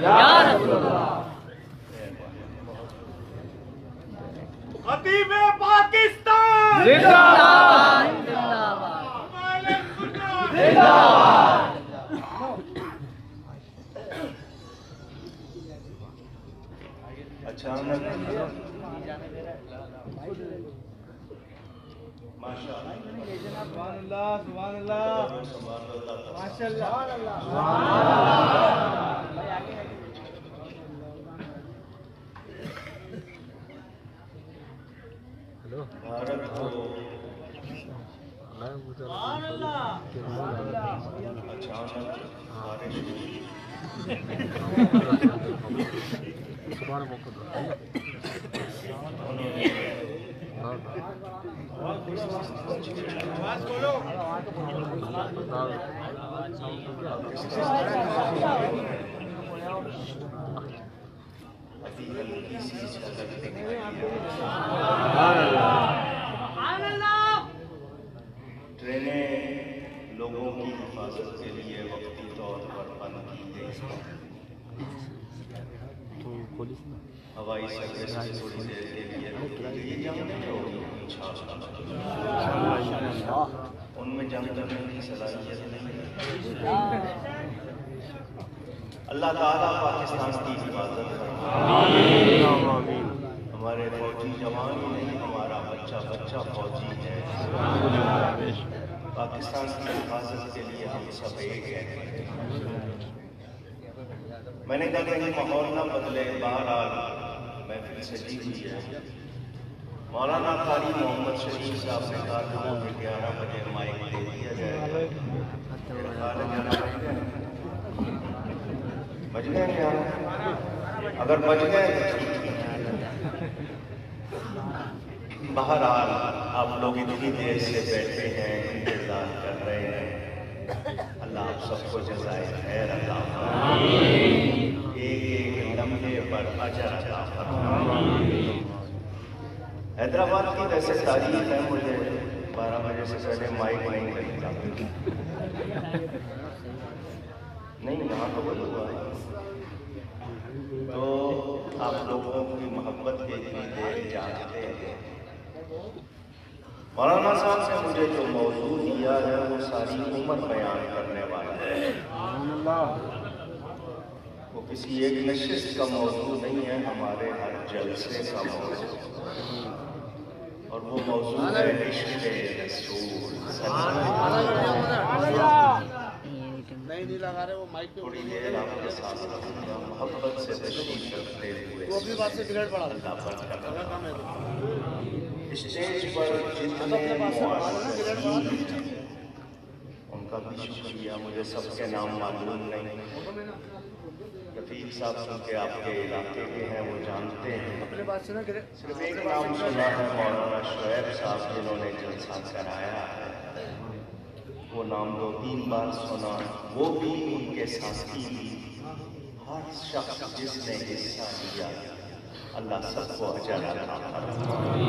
یا رسول اللہ۔ خطیب پاکستان زندہ باد، زندہ باد، زندہ باد۔ اچھا ماشاء اللہ سبحان اللہ سبحان اللہ ماشاء اللہ بھارت کو اچانک بارش ہوئی ٹرینیں لوگوں کی حفاظت کے لیے وقتی طور پر بند کی گئی، ہوائی سروس تھوڑی دیر کے لیے روکی گئی، ان میں جنگ کرنے کی صلاحیت نہیں ہے۔ اللہ تعالیٰ پاکستان کی حفاظت فرمائے، ہمارے فوجی جوان ہی نہیں، ہمارا بچہ بچہ فوجی ہے۔ پاکستان کی حفاظت کے لیے ہم سب ایک ہیں۔ میں نے کہا کہ ماحول نہ بدلے، بہرحال محفل سجی ہوئی ہے۔ مولانا قاری محمد شریف صاحب نے کہا تھا کہ 11 بجے مائک دے دیا جائے گا۔ بج گئے کیا؟ اگر بج گئے بہرحال آپ لوگ اتنی دیر سے بیٹھے ہیں، انتظار کر رہے ہیں، اللہ آپ سب کو جزائے خیر عطا فرمائے، ایک ایک لمحے پر اجر عطا فرمائے۔ حیدرآباد کی ویسے تاریخ ہے، مجھے 12 بجے سے پہلے مائک نہیں ملتا، نہیں یہاں تو وہی ہوا ہے، تو آپ لوگوں کی محبت کے اتنی دیر جانتے ہیں۔ مولانا صاحب نے مجھے جو موضوع دیا ہے وہ ساری عمر بیان کرنے والا ہے، وہ کسی ایک نشست کا موضوع نہیں ہے، ہمارے ہر جلسے کا موضوع، اور وہ موضوع ہے عشق رسول صلی اللہ علیہ وسلم۔ تھوڑی دیر آپ کے ساتھ محبت سے تشریف رکھتے ہوئے اللہ برکت عطا فرمائے۔ اسٹیج پر جتنے معززین ہیں ان کا بھی شکریہ، مجھے سب کے نام معلوم نہیں، رفیق صاحب سن کے آپ کے علاقے کے ہیں وہ جانتے ہیں، صرف ایک نام سنا ہے مولانا شعیب صاحب جنہوں نے جلسہ کرایا ہے، وہ نام 2-3 بار سنا، وہ بھی ان کے ساتھی بھی، ہر شخص جس نے حصہ لیا اللہ سب کو اجر عطا فرمائے۔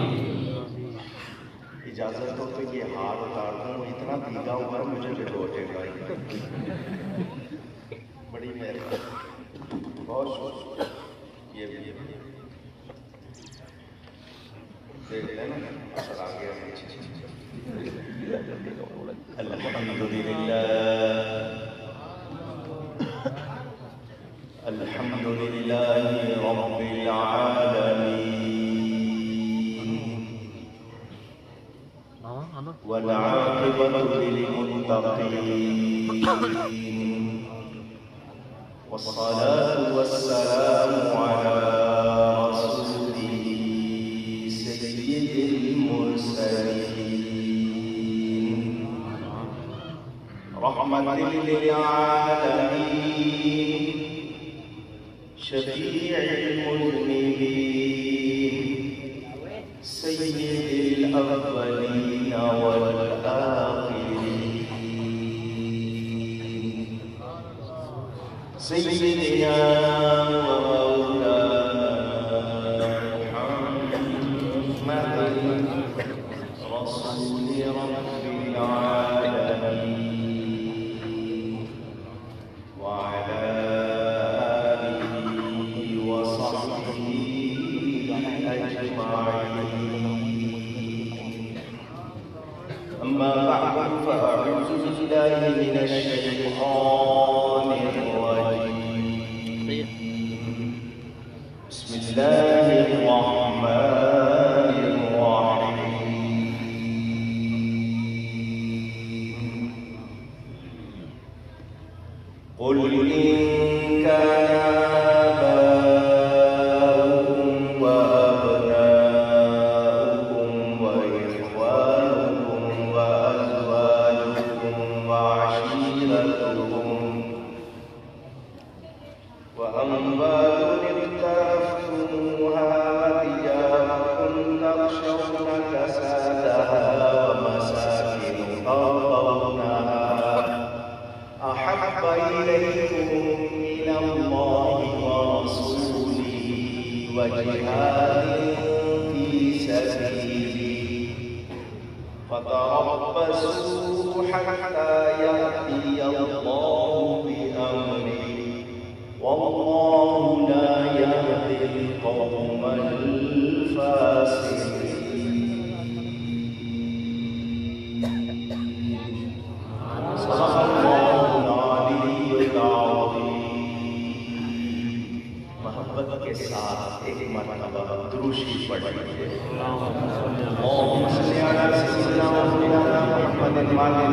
اجازت ہو تو یہ ہار اتار دوں، اتنا بھیگا ہوا ہے مجھے بھگو دے گا، بڑی مہربانی، بہت شکریہ۔ یہ بھی دیکھ لیں نا اثر آ گیا۔ الحمد لله رب العالمين والعاقبة للمتقين والصلاة والسلام على رسوله سيد المرسلين رحمة للعالمين شفيع المذنبين سيد الأولين والآخرين سيدنا ومولانا محمد رسول رب العالمين وعلى آله بالله من الشيطان الرجيم. بسم الله الرحمن الرحيم. قل إن كان آباؤكم وأبناؤكم وإخوانكم وأزواجكم وعشيرتكم وأموال اقترفتموها وتجارة تخشون كسادها ومساكن ترضونها أحب إليكم من الله ورسوله وجهاد في سبيله فتربصوا حتى يأتي الله بأمره والله لا يهدي القوم الفاسقين. صدق الله العلی العظیم. محبت کے ساتھ ایک مرتبہ درود شریف پڑھیے. اللهم صل على سيدنا ومولانا محمد وعلى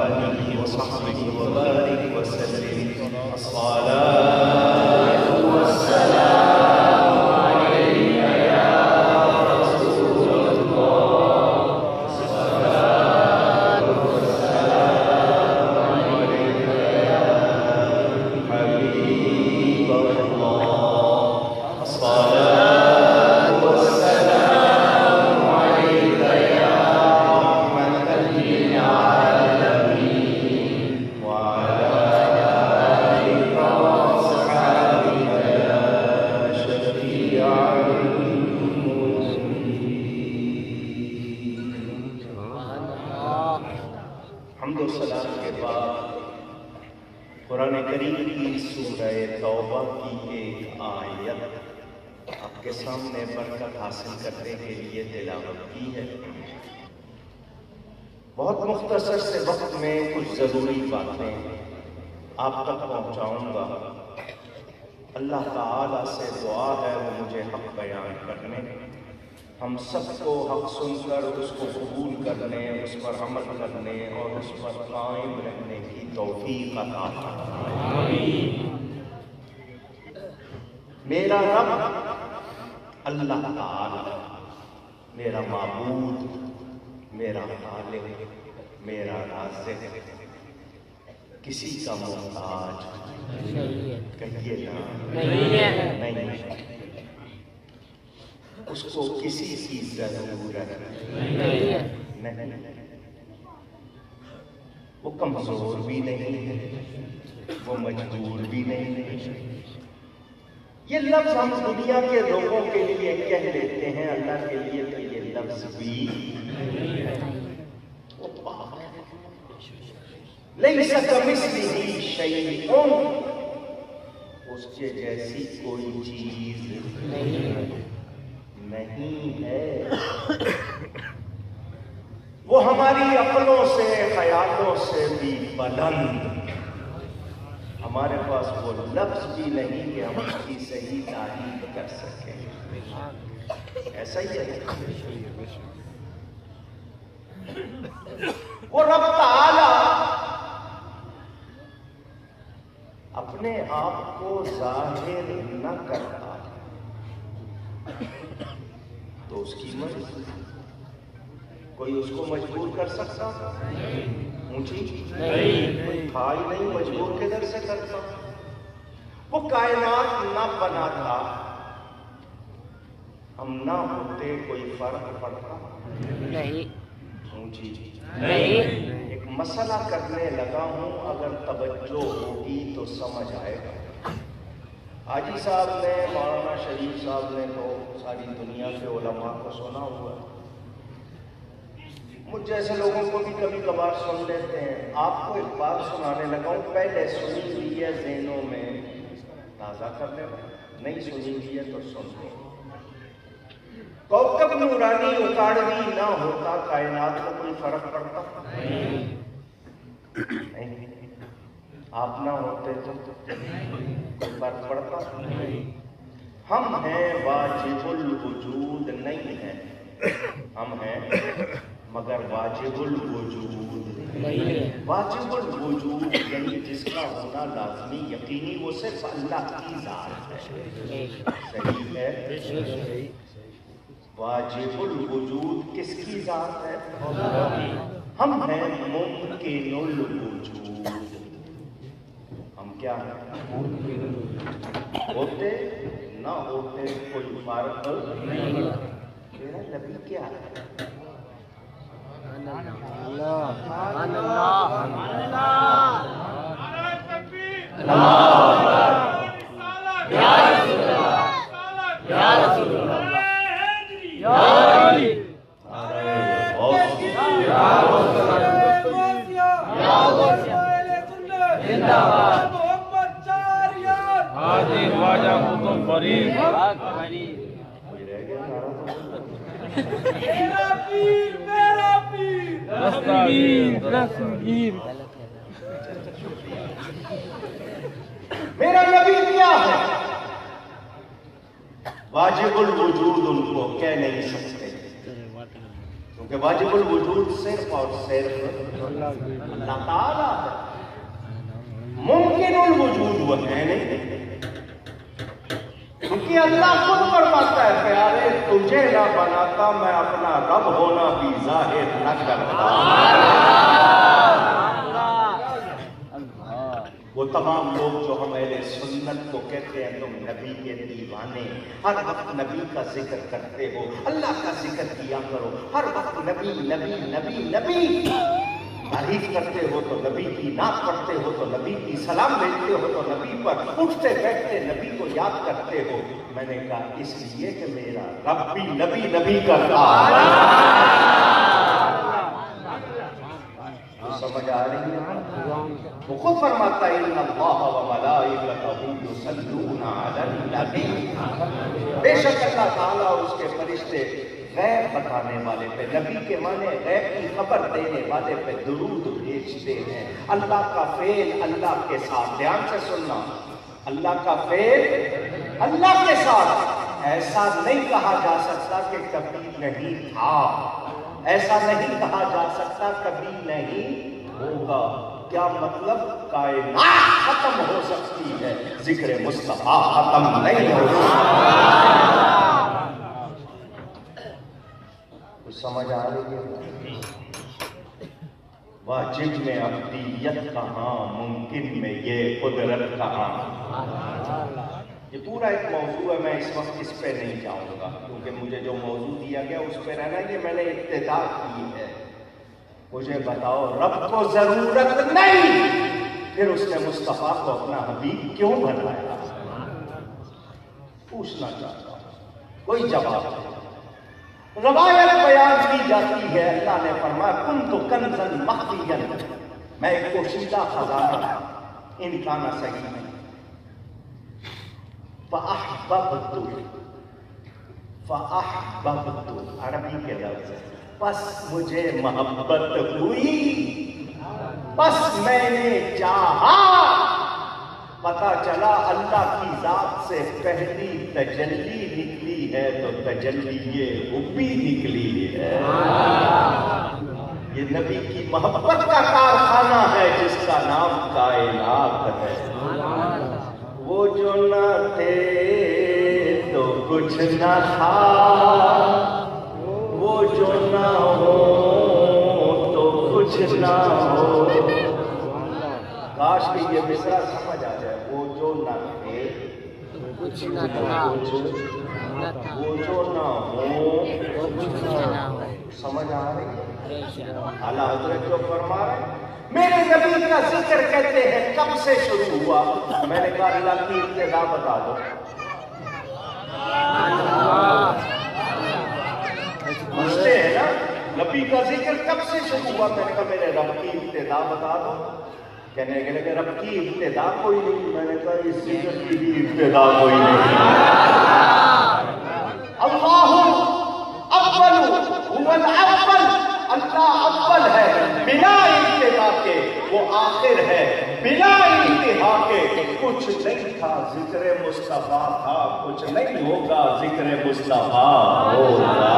آله وصحبه وبارك وسلم. الصلاة والسلام عليك يا رسول الله. الصلاة والسلام عليك يا حبيب الله. الصلاة والسلام عليك يا رحمة للعالمين وعلى آلك وأصحابك يا شفيع المذنبين. حمد و سلام کے بعد قرآن کریم کی سورہ توبہ کی ایک آیت آپ کے سامنے برکت حاصل کرنے کے لیے تلاوت کی ہے. بہت مختصر سے وقت میں کچھ ضروری باتیں آپ تک پہنچاؤں گا. اللہ تعالیٰ سے دعا ہے وہ مجھے حق بیان کرنے، ہم سب کو حق سن کر اس کو قبول کرنے، اس پر عمل کرنے اور اس پر قائم رہنے کی توفیق عطا فرمائے. میرا رب اللہ تعالیٰ، میرا معبود، میرا خالق، میرا رازق، کسی کا محتاج کہیے نا نہیں، اس کو کسی کی ضرورت نہیں. وہ کمزور بھی نہیں ہے، وہ مجبور بھی نہیں ہے. یہ لفظ ہم دنیا کے لوگوں کے لیے کہہ لیتے ہیں، اللہ کے لیے تو یہ لفظ بھی وہ پاک ہے. لیس کمثلہ شیء، اس کے جیسی کوئی چیز نہیں ہے. وہ ہماری عقلوں سے، خیالوں سے بھی بلند. ہمارے پاس وہ لفظ بھی نہیں کہ ہم اس کی صحیح تعریف کر سکیں. ایسا ہی ہے. وہ رب تعالی اپنے آپ کو ظاہر نہ کرتا تو اس کی مرضی. کوئی اس کو مجبور کر سکتا؟ اونچی کوئی بھائی نہیں مجبور کدھر سے کرتا. وہ کائنات نہ بناتا، ہم نہ ہوتے، کوئی فرق پڑتا نہیں. اونچی نہیں. ایک مسئلہ کرنے لگا ہوں، اگر توجہ ہوگی تو سمجھ آئے گا. حاجی صاحب نے، مولانا شریف صاحب نے تو ساری دنیا کے علماء کو سنا ہوا. مجھ جیسے لوگوں کو بھی کبھی کبھار سن لیتے ہیں. آپ کو ایک بات سنانے لگا ہوں، پہلے سنی ہوئی ہے ذہنوں میں تازہ کر لینا، نہیں سنی ہوئی ہے تو سن لو. کوكب نورانی اتاڑوی نہ ہوتا کائنات کو کوئی فرق پڑتا؟ نہیں، آپ نہ ہوتے تو کوئی فرق پڑتا؟ ہم ہیں واجب الوجود نہیں ہیں، ہم ہیں مگر واجب الوجود نہیں۔ واجب الوجود یعنی جس کا ہونا لازمی یقینی وہ صرف اللہ کی ذات ہے، صحیح ہے؟ واجب الوجود کس کی ذات ہے؟ ہم ہیں ممکن الوجود، ہم کیا ہیں؟ ہوتے نہ ہوتے کوئی فرق نہیں۔ میرا نبی کیا ہے؟ میرا نبی کیا ہے؟ واجب الوجود ان کو کہہ نہیں سکتے، کیونکہ واجب الوجود صرف اور صرف اللہ تعالیٰ ہے، ممکن الوجود وہ ہے نہیں، کیونکہ اللہ خود فرماتا ہے پیارے تجھے نہ بناتا میں اپنا رب ہونا بھی ظاہر نہ کرتا۔ وہ تمام لوگ جو ہم اہل سنت کو کہتے ہیں تم نبی کے دیوانے، ہر وقت نبی کا ذکر کرتے ہو، اللہ کا ذکر کیا کرو، ہر وقت نبی نبی نبی نبی، تعریف کرتے ہو تو نبی کی، نعت پڑھتے ہو تو نبی کی، سلام بھیجتے ہو تو نبی پر، اٹھتے بیٹھتے نبی کو یاد کرتے ہو۔ میں نے کہا اس لیے کہ میرا رب بھی نبی نبی کرتا ہے۔ سمجھ آ رہی ہے؟ وہ خود فرماتا ہے ان اللہ و ملائکتہ یصلون علی النبی، بے شک اللہ تعالیٰ اور اس کے فرشتے غیب بتانے والے پہ، نبی کے معنی غیب کی خبر دینے والے پہ درود بھیجتے ہیں۔ اللہ کا فعل اللہ کے ساتھ، دھیان سے سننا، اللہ کا فعل اللہ کے ساتھ، ایسا نہیں کہا جا سکتا کہ کبھی نہیں تھا، ایسا نہیں کہا جا سکتا کبھی نہیں ہوگا۔ کیا مطلب؟ کائنات ختم ہو سکتی ہے، ذکر مصطفیٰ ختم نہیں ہو سکتا۔ کچھ سمجھ آ رہی ہے؟ واجب میں ابدیت کہاں، ممکن میں یہ قدرت کہاں؟ یہ پورا ایک موضوع ہے، میں اس وقت اس پہ نہیں جاؤں گا کیونکہ مجھے جو موضوع دیا گیا اس پہ رہنا، یہ میں نے ابتدا کی ہے۔ مجھے بتاؤ رب کو ضرورت نہیں، پھر اس نے مصطفیٰ کو اپنا حبیب کیوں بنایا؟ پوچھنا چاہتا ہوں، کوئی جواب نہیں۔ روایت بیان کی جاتی ہے، اللہ نے فرمایا کنت کنزا مخفیا، میں ایک پوشیدہ خزانہ تھا، ان کا نہ صحیح نہیں، فأحببت عربی کے لفظ ہے، بس مجھے محبت ہوئی، بس میں نے چاہا، پتا چلا اللہ کی ذات سے پہلی تجلی نکلی ہے تو تجلی یہ حبی نکلی ہے۔ یہ نبی کی محبت کا کارخانہ ہے جس کا نام کائنات ہے۔ وہ جو نہ تھے تو کچھ نہ تھا، وہ جو نہ ہو تو کچھ نہ ہو۔ کاش کہ یہ مصرع سمجھ آ جائے، وہ جو نہ تھے کچھ نہ تھا، وہ جو نہ ہو سمجھ آ رہی ہے؟ اعلیٰ حضرت جو فرما رہے ہیں میرے نبی کا ذکر کہتے ہیں کب سے شروع ہوا؟ میں نے کہا اللہ کی ابتدا بتا دو۔ پوچھتے ہیں نا نبی کا ذکر کب سے شروع ہوا؟ میں نے کہا میرے رب کی ابتدا بتا دو۔ کہنے لگے کہ رب کی ابتدا کوئی نہیں۔ میں نے کہا اس ذکر کی بھی ابتدا کوئی نہیں۔ اللہ اول هو الاول، اللہ اول ہے بلا انتہا کے، وہ آخر ہے بلا انتہا کے، کچھ نہیں تھا ذکر مصطفیٰ تھا، کچھ نہیں ہوگا ذکر مصطفیٰ ہوگا۔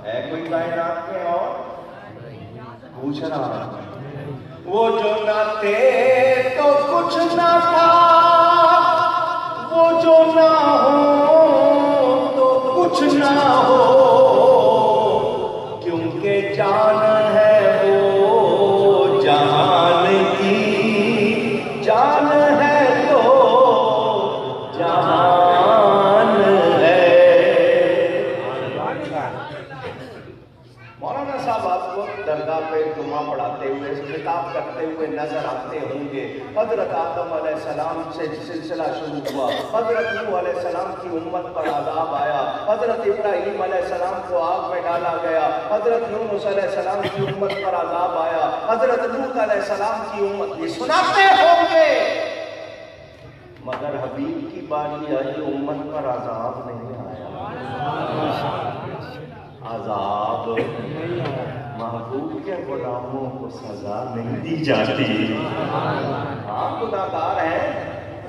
ہے کوئی کائنات میں اور پوچھ رہا، وہ جو نہ تھے تو کچھ نہ تھا، وہ جو نہ ہو تو کچھ نہ ہو، کیونکہ جان ہے وہ جہان کی، جان ہے تو جہان ہے۔ مولانا صاحب آپ کو درگاہ پہ جمعہ پڑھاتے ہوئے خطاب کرتے ہوئے نظر آتے ہوں گے۔ حضرت آدم علیہ السلام سے سلسلہ شروع ہوا، حضرت نوح علیہ السلام کی امت پر عذاب آیا، حضرت ابراہیم علیہ السلام کو آگ میں ڈالا گیا، حضرت یونس علیہ السلام کی امت پر عذاب آیا، حضرت لوط علیہ السلام کی امت، یہ سناتے ہوں گے، مگر حبیب کی باری آئی امت پر عذاب نہیں آیا۔ عذاب محبوب کے غلاموں کو سزا نہیں دی جاتی۔ ہاں گناہ گار ہیں،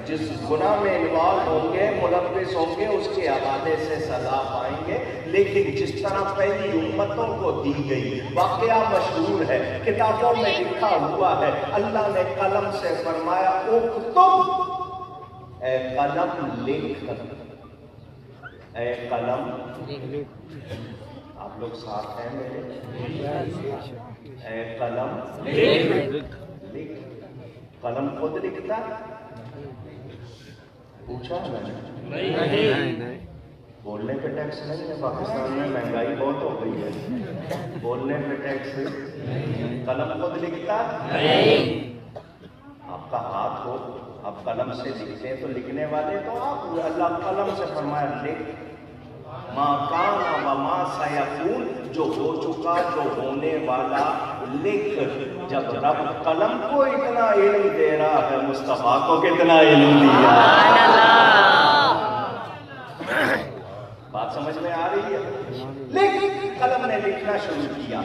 جس گناہ میں انوالو ہوں گے، ملوث ہوں گے، اس کے حوالے سے سزا پائیں گے، لیکن جس طرح پہلی امتوں کو دی گئی، واقعہ مشہور ہے، کتابوں میں لکھا ہوا ہے، اللہ نے قلم سے فرمایا اکتب، اے قلم لکھ، اے قلم، آپ لوگ ساتھ ہیں میرے، اے قلم لکھ، قلم خود لکھتا، پوچھا نہیں، بولنے پہ ٹیکس نہیں ہے، پاکستان میں مہنگائی بہت ہو گئی ہے، بولنے پہ ٹیکس، قلم خود لکھتا، آپ کا ہاتھ ہو، آپ قلم سے لکھتے ہیں تو لکھنے والے تو آپ، اللہ قلم سے فرمایا لکھ، ما کان و ما سیکون، جو ہو چکا، جو ہونے والا لکھ۔ جب رب قلم کو اتنا علم دے رہا ہے، مصطفیٰ کو کتنا علم دیا؟ بات سمجھ میں آ رہی ہے؟ لیکن قلم نے لکھنا شروع کیا،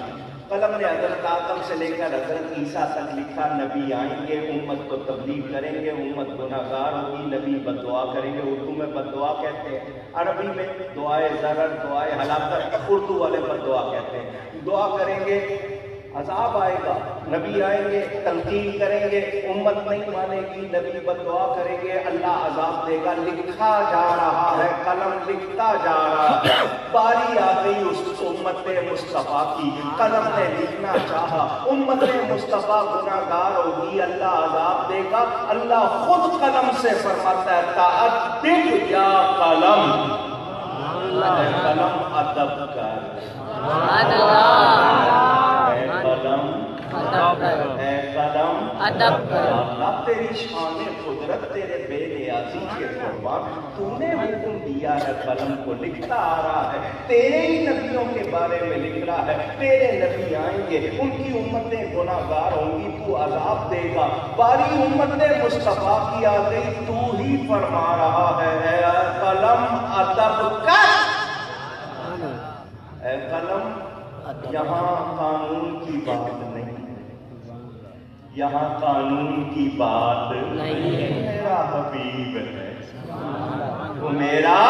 قلم نے حضرت آدم سے لے کر حضرت عیسیٰ تک لکھا، نبی آئیں گے، امت کو تبلیغ کریں گے، امت گناہ گار ہوگی، نبی بد دعا کریں گے، اردو میں بد دعا کہتے ہیں، عربی میں دعائے ضرر، دعائے ہلاکت، اردو والے بد دعا کہتے ہیں، دعا کریں گے، عذاب آئے گا، نبی آئیں گے، تنقید کریں گے، امت نہیں مانے گی، نبی بد دعا کریں گے، اللہ عذاب دے گا۔ لکھا جا رہا ہے، قلم لکھتا جا رہا ہے، باری آ گئی اس امت مصطفیٰ کی، قلم نے لکھنا چاہا، امت مصطفیٰ گناہ گار ہوگی، اللہ عذاب دے گا، اللہ خود قلم سے فرماتا ہے تعدد یا قلم، اے قلم ادب کر، اے قلم ادب کر، اللہ تیری شان قدرت، تیرے بے نیازی کے قربان، تو نے حکم دیا ہے، قلم کو لکھتا آ رہا ہے، تیرے ہی نبیوں کے بارے میں لکھ رہا ہے، تیرے نبی آئیں گے، ان کی امتیں گناہ گار ہوں گی، تو عذاب دے گا، باری امت مصطفیٰ کی آ گئی، تو ہی فرما رہا ہے اے قلم ادب کر، اے قلم یہاں قانون کی بات نہیں، یہاں قانون کی بات نہیں، میرا حبیب ہے، وہ میرا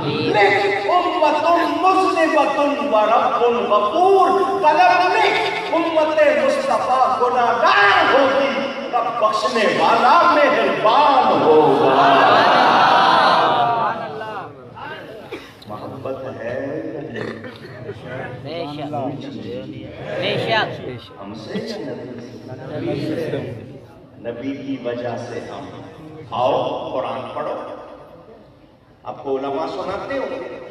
لکھ، امت مذنبۃ و رب غفور، قلم لکھ، امت مصطفیٰ گناہ گار ہوگی، رب بخشنے والا مہربان ہوگا۔ محبت ہے ہم سے نبی کی وجہ سے ہم، آؤ قرآن پڑھو، آپ کو علماء سناتے ہو،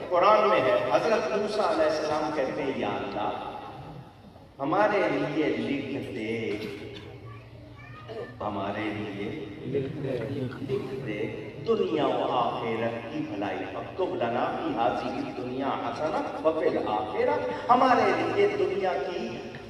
قرآن میں ہے، حضرت موسیٰ علیہ السلام کہتے ہیں یا اللہ ہمارے لیے لکھ دے، ہمارے لیے لکھ دے دنیا و آخرت کی بھلائی، اکتب لنا فی ہذہ الدنیا حسنہ وفی الآخرہ، ہمارے لیے دنیا کی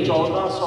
1400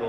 2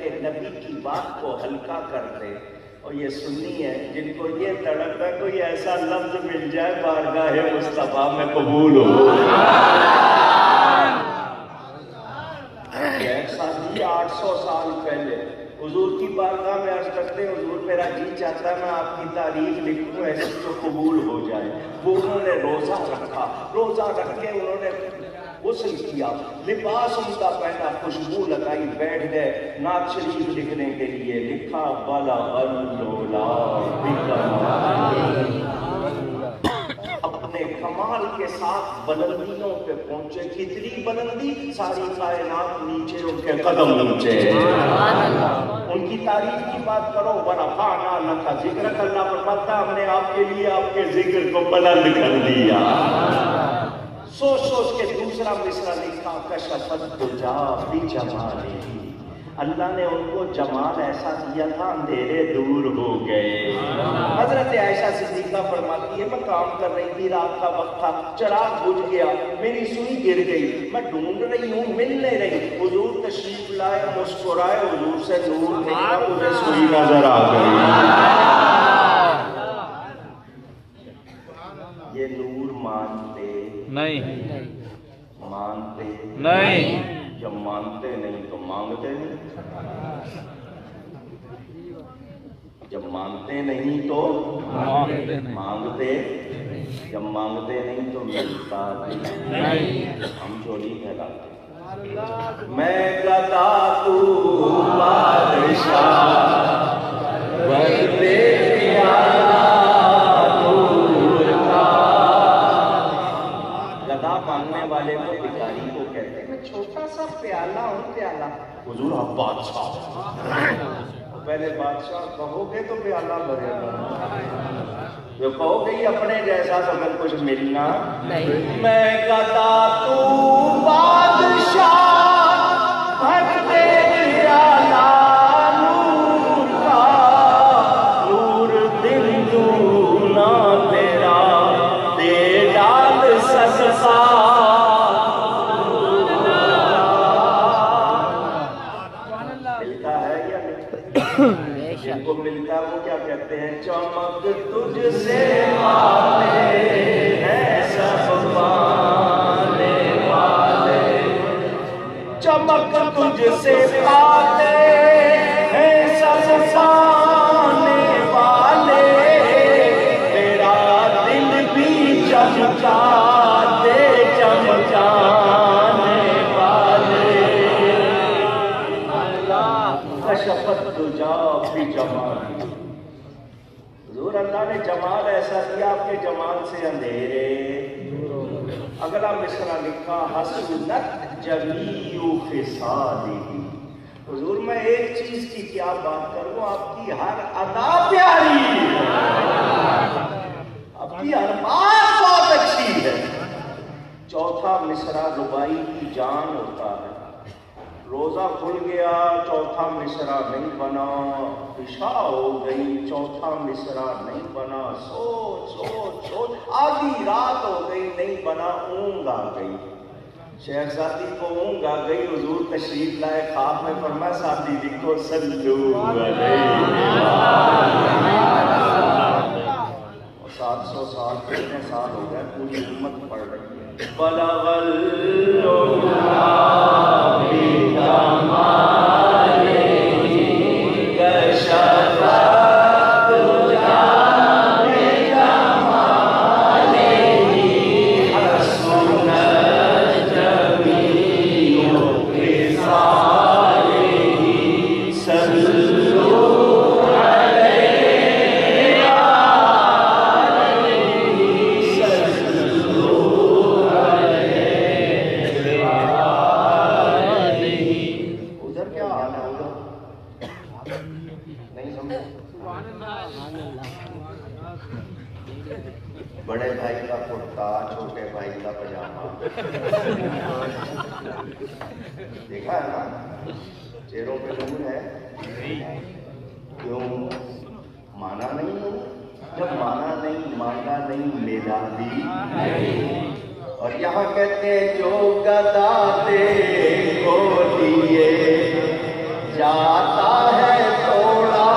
کہ نبی کی بات کو ہلکا کر دے. اور یہ سنی ہے جن کو یہ تڑپ ہے کوئی ایسا لفظ مل جائے بارگاہ مصطفیٰ میں قبول ہو. ساتھی 800 سال پہلے حضور کی بارگاہ میں عرض کرتے ہیں حضور میرا جی چاہتا ہے میں آپ کی تعریف لکھوں ایسی تو قبول ہو جائے. وہ انہوں نے روزہ رکھا, روزہ رکھ کے انہوں نے غسل کیا, لباس عمدہ پہنا, خوشبو لگائی, بیٹھ گئے نعت شریف لکھنے کے لیے. لکھا بلغ اللولا اپنے کمال کے ساتھ بلندیوں پہ پہنچے. کتنی بلندی, ساری کائنات نیچے ان کے قدم نیچے. ان کی تعریف کی بات کرو. ورفعنا لک ذکرک, اللہ فرماتا ہم نے آپ کے لیے آپ کے ذکر کو بلند کر دیا. سوچ سوچ کے دوسرا مصرع لکھا کشفت الدجا بجمالہ, اللہ نے ان کو جمال ایسا دیا تھا اندھیرے دور ہو گئے. حضرت عائشہ صدیقہ فرماتی ہے میں کام کر رہی تھی, رات کا وقت تھا, چراغ بجھ گیا, میری سوئی گر گئی, میں ڈھونڈ رہی ہوں مل نہیں رہی. حضور تشریف لائے, مسکرائے, حضور سے نور نکلا, مجھے سوئی نظر آ گئی. یہ نور مانتے نہیں, مانتے نہیں, جب مانتے نہیں تو مانگتے نہیں, جب مانتے نہیں تو مانگتے, جب مانگتے نہیں تو ملتا نہیں. ہم چوری کہلاتے. میں گدا تو بادشاہ بردے پیالہ نور کا. گدا مانگنے والے کو بھکاری کو کہتے ہیں. میں چھوٹا سا پیالہ ہوں, پیالہ. حضور آپ بادشاہ, پہلے بادشاہ کہو گے تو پیالہ بھرے گا, جو کہو گے اپنے جیسا تو اگر کچھ ملنا نہیں. میں گدا تو بادشاہ بھرتے پیالہ نور کا, نور دل دونا تیرا دے ڈال سکتا. ملتا ہے یا نہیں؟ جن کو ملتا ہے وہ کیا کہتے ہیں؟ چمک تجھ سے پاتے ہیں سب پانے والے, چمک تجھ سے پاتے ہیں سب پانے والے. تیرا دل بھی چمکا دے چمکانے والے. کشفت الدجا بجمالہ, حضور اللہ نے جمال ایسا دیا آپ کے جمال سے اندھیرے. اگلا مصرع لکھا حسنت جمیع خصالہ. حضور میں ایک چیز کی کیا بات کروں, آپ کی ہر ادا پیاری, آپ کی ہر بات بہت اچھی ہے. چوتھا مصرع ربائی کی جان ہوتا ہے. روزہ کھل گیا, چوتھا مصرع نہیں بنا. عشاء ہو گئی, چوتھا مصرع نہیں بنا. سوچ سوچ سوچ, آدھی رات ہو گئی, نہیں بنا. اونگ آ گئی, شیخ سادی کو اونگ آ گئی. حضور تشریف لائے, خواب میں فرمایا سادی لکھو صلو علیہ. 700 سال کتنے سال ہو گئے, پوری امت پڑھ رہی ہے. بلغ اللولا بجمالہ کشفت الدجا بجمالہ حسنت جمیع خصالہ. صلو بڑے بھائی کا کرتا, چھوٹے بھائی کا پجامہ. دیکھا ہے نا, چہروں پہ نور ہے. کیوں مانا نہیں؟ جب مانا نہیں, مانگا نہیں, میرا بھی. اور یہاں کہتے ہیں جو گدا دے کو دیے جاتا ہے توڑا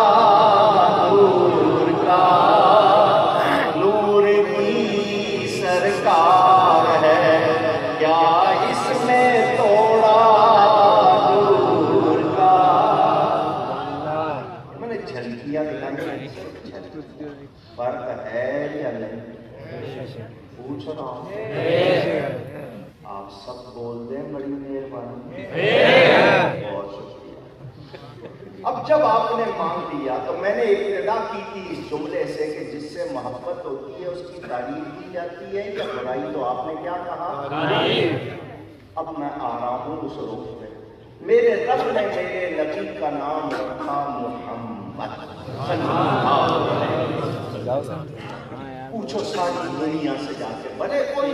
نور کا، نور کی سرکار ہے، کیا اس میں توڑا نور کا؟ میں نے جھلکیاں دکھائی، فرق ہے یا نہیں؟ پوچھ رہا ہوں، آپ سب بول دیں بڑی مہربانی، بہت شکریہ۔ اب جب آپ نے مانگ لیا تو میں نے ابتدا کی تھی اس جملے سے کہ جس سے محبت ہوتی ہے اس کی تعریف کی جاتی ہے یا برائی؟ تو آپ نے کیا کہا؟ اب میں آ رہا ہوں اس رخ میں۔ میرے رب نے میرے نبی کا نام رکھا محمد صلی اللہ علیہ وسلم۔ پوچھو ساری دنیا سے جا کے، بھلے کوئی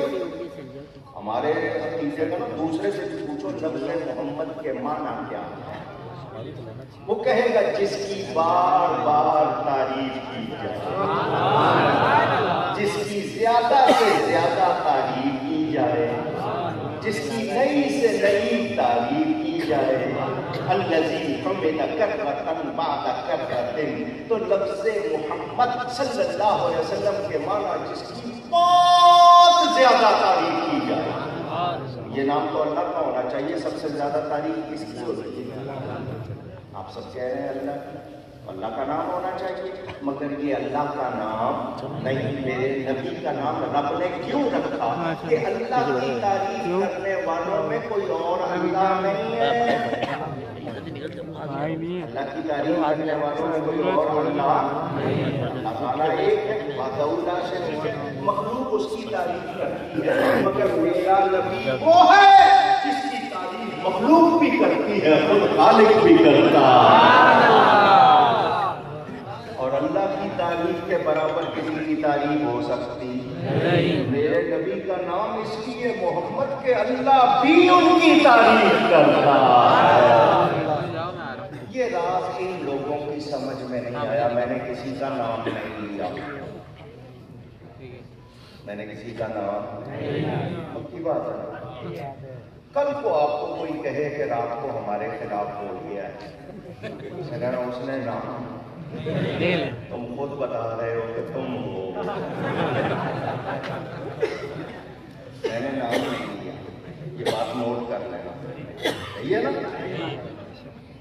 ہمارے عقیدے کا نا دوسرے سے بھی پوچھو لفظ محمد کے معنی کیا ہے، وہ کہے گا جس کی بار بار تعریف کی جائے، جس کی زیادہ سے زیادہ تعریف کی جائے، جس کی نئی سے نئی تعریف کی جائے۔ الذی حمد کثرۃ بعد کثرۃ، تو لفظ محمد صلی اللہ علیہ وسلم کے معنی جس کی بہت زیادہ تعریف کی جائے۔ یہ نام تو اللہ کا ہونا چاہیے، سب سے زیادہ تعریف کس کی ہوتی ہے؟ آپ سب کہہ رہے ہیں اللہ کا نام ہونا چاہیے، مگر یہ اللہ کا نام نہیں، میرے نبی کا نام رب نے کیوں رکھا کہ اللہ کی تعریف کرنے والوں میں کوئی اور اللہ نہیں ہے، اللہ کی تعریف کرنے والوں میں کوئی اور اللہ نہیں ہے۔ اللہ تعالیٰ ایک ہے، وحدہ سے مخلوق اس کی تعریف کرتی ہے، مگر میرا نبی وہ ہے جس کی تعریف مخلوق بھی کرتی ہے، خود خالق بھی کرتا ہے۔ اور اللہ کی تعریف کے برابر کسی کی تعریف ہو سکتی نہیں۔ میرے نبی کا نام اس لیے محمد کے اللہ بھی ان کی تعریف کرتا ہے۔ یہ راز ان لوگوں کی سمجھ میں نہیں آیا، میں نے کسی کا نام نہیں لیا، میں نے کسی کا نام پکی بات ہے۔ کل کو آپ کو کوئی کہے کہ رات کو ہمارے خلاف بول گیا ہے، اگر اس نے نام، تم خود بتا رہے ہو کہ تم ہو، میں نے نام نہیں لیا، یہ بات نوٹ کر لینا، صحیح ہے نا؟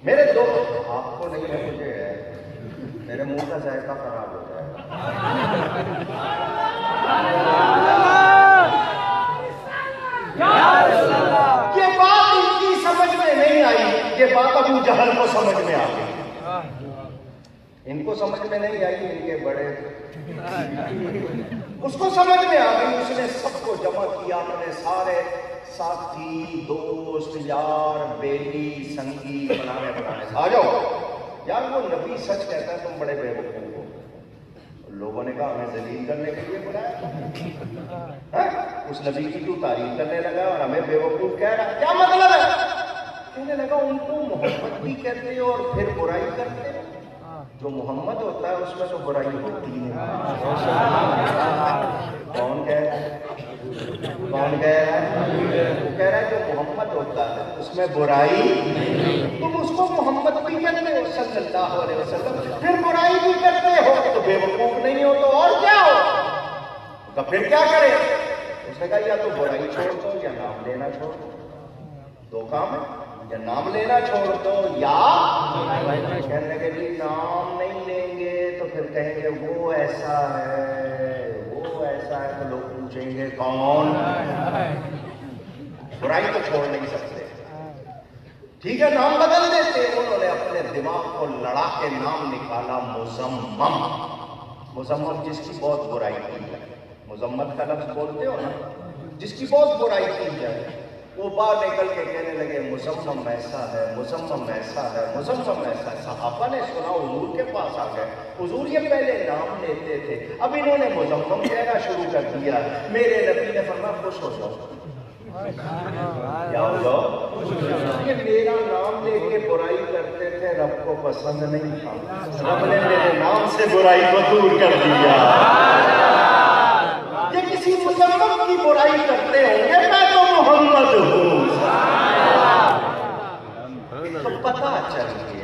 میرے دوست، آپ کو نہیں ہے، مجھے ہے، میرے منہ کا ذائقہ خراب ہو جائے یہ بات ان کی سمجھ میں نہیں آئی، یہ بات ابو جہل کو سمجھ میں آ گئی، ان کو سمجھ میں نہیں آئی، ان کے بڑے اس کو سمجھ میں آ گئی، اس نے سب کو جمع کیا، اپنے سارے ساتھی دوست یار بیلی سنگی بنانے آ جاؤ یار، وہ نبی سچ کہتا ہے، تم بڑے بے وقوف ہو۔ لوگوں نے کہا ہمیں ذلیل کرنے کے لیے بلایا، اس نبی کی تو تعریف کرنے لگا اور ہمیں بے وقوف کہہ رہا، کیا مطلب ہے؟ کہنے لگا ان کو محمد بھی کہتے اور پھر برائی کرتے، جو محمد ہوتا ہے اس میں تو برائی ہوتی ہے۔ کون کہہ رہا ہے؟ کون کہہ رہا ہے؟ وہ کہہ رہا ہے جو محمد ہوتا ہے اس میں برائی، تم اس کو محمد بھی کہتے ہو صلی اللہ علیہ وسلم، پھر برائی بھی کرتے ہو، تو بے وقوف نہیں ہو تو اور کیا ہو؟ تو پھر کیا کرے؟ اس نے کہا یا تو برائی چھوڑ دو یا نام لینا چھوڑ دو، دو کام ہے، یا نام لینا چھوڑ دو یا کہنے لگے جی نام نہیں لیں گے تو پھر کہیں گے وہ ایسا ہے، وہ ایسا ہے، تو لوگ پوچھیں گے کون؟ برائی تو چھوڑ نہیں سکتے، ٹھیک ہے نام بدل دیتے۔ انہوں نے اپنے دماغ کو لڑا کے نام نکالا مزمم، مزمم جس کی بہت برائی کی جائے، مذمت کا لفظ بولتے ہو نا، جس کی بہت برائی کی جائے، وہ باہر نکل کے کہنے لگے مزمم ایسا ہے، مزمم ایسا ہے، مزمم ایسا ہے۔ صحابہ نے سنا، حضور کے پاس آ گئے، حضور یہ پہلے نام لیتے تھے، اب انہوں نے مزمم کہنا شروع کر دیا۔ میرے نبی نے فرمایا خوش ہو جاؤ، کیا ہو جاؤ؟ یہ میرا نام لے کے برائی کرتے تھے، رب کو پسند نہیں تھا، رب نے میرے نام سے برائی کو دور کر دیا۔ یہ کسی مذمم کی برائی کرتے ہوں گے، میں تو محمد ہوں، تو پتہ چل گیا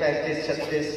35, 36,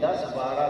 10-12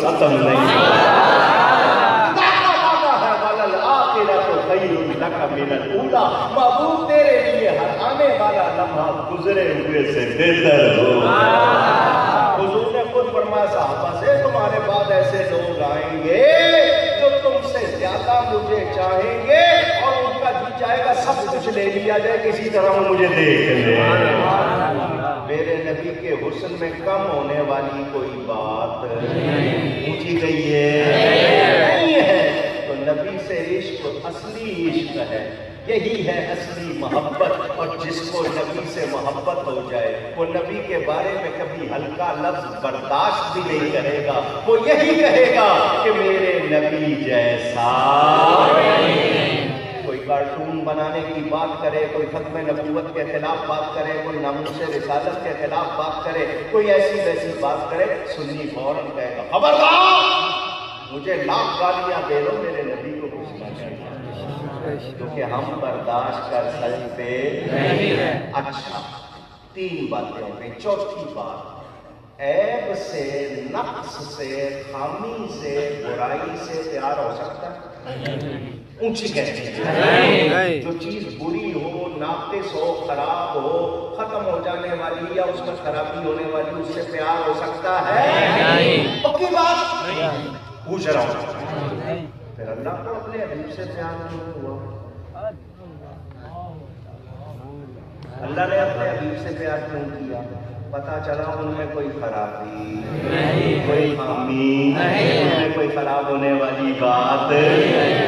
ختم نہیں محبوب تیرے لیے ہر آنے والا لمحہ گزرے ہوئے سے بہتر ہو. حضور نے خود فرمایا صحابہ سے تمہارے بعد ایسے لوگ آئیں گے جو تم سے زیادہ مجھے چاہیں گے اور ان کا جی چاہے گا سب کچھ لے لیا جائے کسی طرح وہ مجھے دیکھ لے. میرے نبی کے حسن میں کم ہونے والی کوئی بات پوچھی گئی ہے نہیں ہے. تو نبی سے عشق اصلی عشق ہے, یہی ہے اصلی محبت. اور جس کو نبی سے محبت ہو جائے وہ نبی کے بارے میں کبھی ہلکا لفظ برداشت بھی نہیں کرے گا. وہ یہی کہے گا کہ میرے نبی جیسا. کوئی کارٹون بنانے کی بات کرے, کوئی ختم نبوت کے خلاف بات کرے, کوئی ناموس رسالت کے خلاف بات کرے, کوئی ایسی ویسی بات کرے, سنی فوراً کہے گا خبردار مجھے لاکھ گالیاں دے دو میرے نبی کو کچھ نہ چاہیے, کیونکہ ہم برداشت کر سکتے نہیں ہیں. اچھا 3 باتیں ہو گئی. چوتھی بات, عیب سے, نقص سے, خامی سے, برائی سے پیار ہو سکتا ہے؟ اونچی کہتے ہیں جو چیز بری ہو, ناقص ہو, خراب ہو, ختم ہو جانے والی یا اس میں خرابی ہونے والی, اس سے پیار ہو سکتا ہے؟ پکی بات پوچھ رہا ہوں. پھر اللہ کو اپنے حبیب سے پیار کیوں ہوا؟ اللہ نے اپنے حبیب سے پیار کیوں کیا؟ پتا چلا ان میں کوئی خرابی, کوئی خامی, ان میں کوئی خراب ہونے والی بات.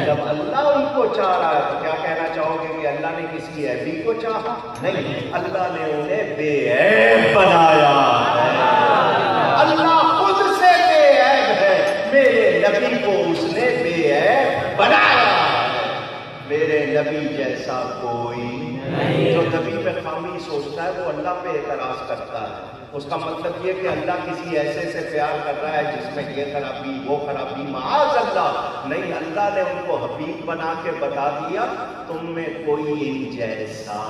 جب اللہ ان کو چاہ رہا ہے تو کیا کہنا چاہو گے کہ اللہ نے کسی عیبی کو چاہا؟ نہیں, اللہ نے انہیں بے عیب بنایا ہے. اللہ خود سے بے عیب ہے, میرے نبی کو اس نے بے عیب بنایا ہے. میرے نبی جیسا کوئی جو نبی میں خامی سوچتا ہے وہ اللہ پہ اعتراض کرتا ہے. اس کا مطلب یہ کہ اللہ کسی ایسے سے پیار کر رہا ہے جس میں یہ خرابی وہ خرابی, معاذ اللہ. نہیں, اللہ نے ان کو حبیب بنا کے بتا دیا تم میں کوئی ان جیسا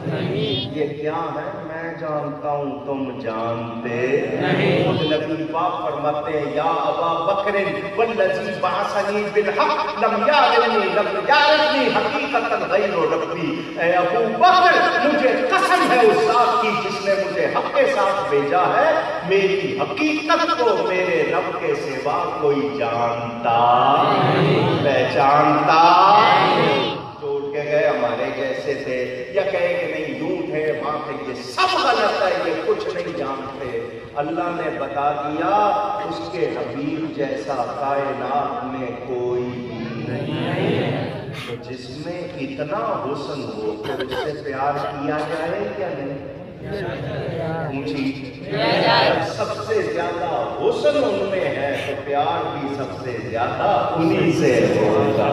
نہیں. یہ کیا ہے میں جانتا ہوں تم جانتے نہیں. خود نبی پاک فرماتے ہیں یا ابا بکر والذی بعثنی بالحق لم یعرفنی حقیقتا غیر ربی. اے ابو بکر مجھے قسم ہے اس ذات کی جس نے مجھے حق کے ساتھ بھیجا ہے, میری حقیقت کو میرے رب کے سوا کوئی جانتا پہچانتا. توڑ کے گئے ہمارے جیسے تھے یا کہے کہ نہیں یوں تھے وہاں تھے, یہ سب غلط ہے, یہ کچھ نہیں جانتے. اللہ نے بتا دیا اس کے حبیب جیسا کائنات میں کوئی بھی نہیں ہے. تو جس میں اتنا حسن ہو تو اس سے پیار کیا جائے کیا نہیں؟ اونچی سب سے زیادہ حسن ان میں ہے تو پیار بھی سب سے زیادہ انہی سے ہوگا.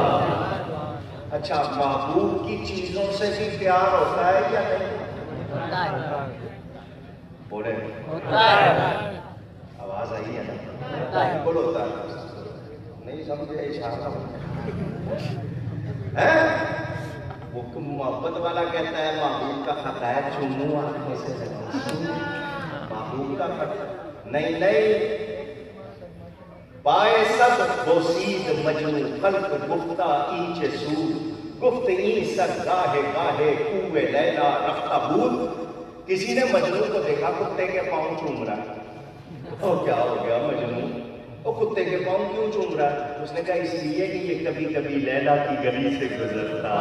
اچھا, محبوب کی چیزوں سے بھی پیار ہوتا ہے یا نہیں؟ بولے آواز آئی ہے نا, بولو ہوتا ہے نہیں سمجھے اشارہ. وہ محبت والا کہتا ہے محبوب کا خط ہے چوموں آنکھوں سے محبوب کا خط نہیں پائے سب بوسید مجنو خلق گفتہ اینچ سود گفت این سر گاہے گاہے کوئے لیلا رفتہ بود. کسی نے مجنو کو دیکھا کتے کے پاؤں چوم رہا. او کیا ہو گیا مجنو, وہ کتے کے پاؤں کیوں چوم رہا ہے؟ اس نے کہا اس لیے کہ یہ کبھی کبھی لیلا کی گلی سے گزرتا.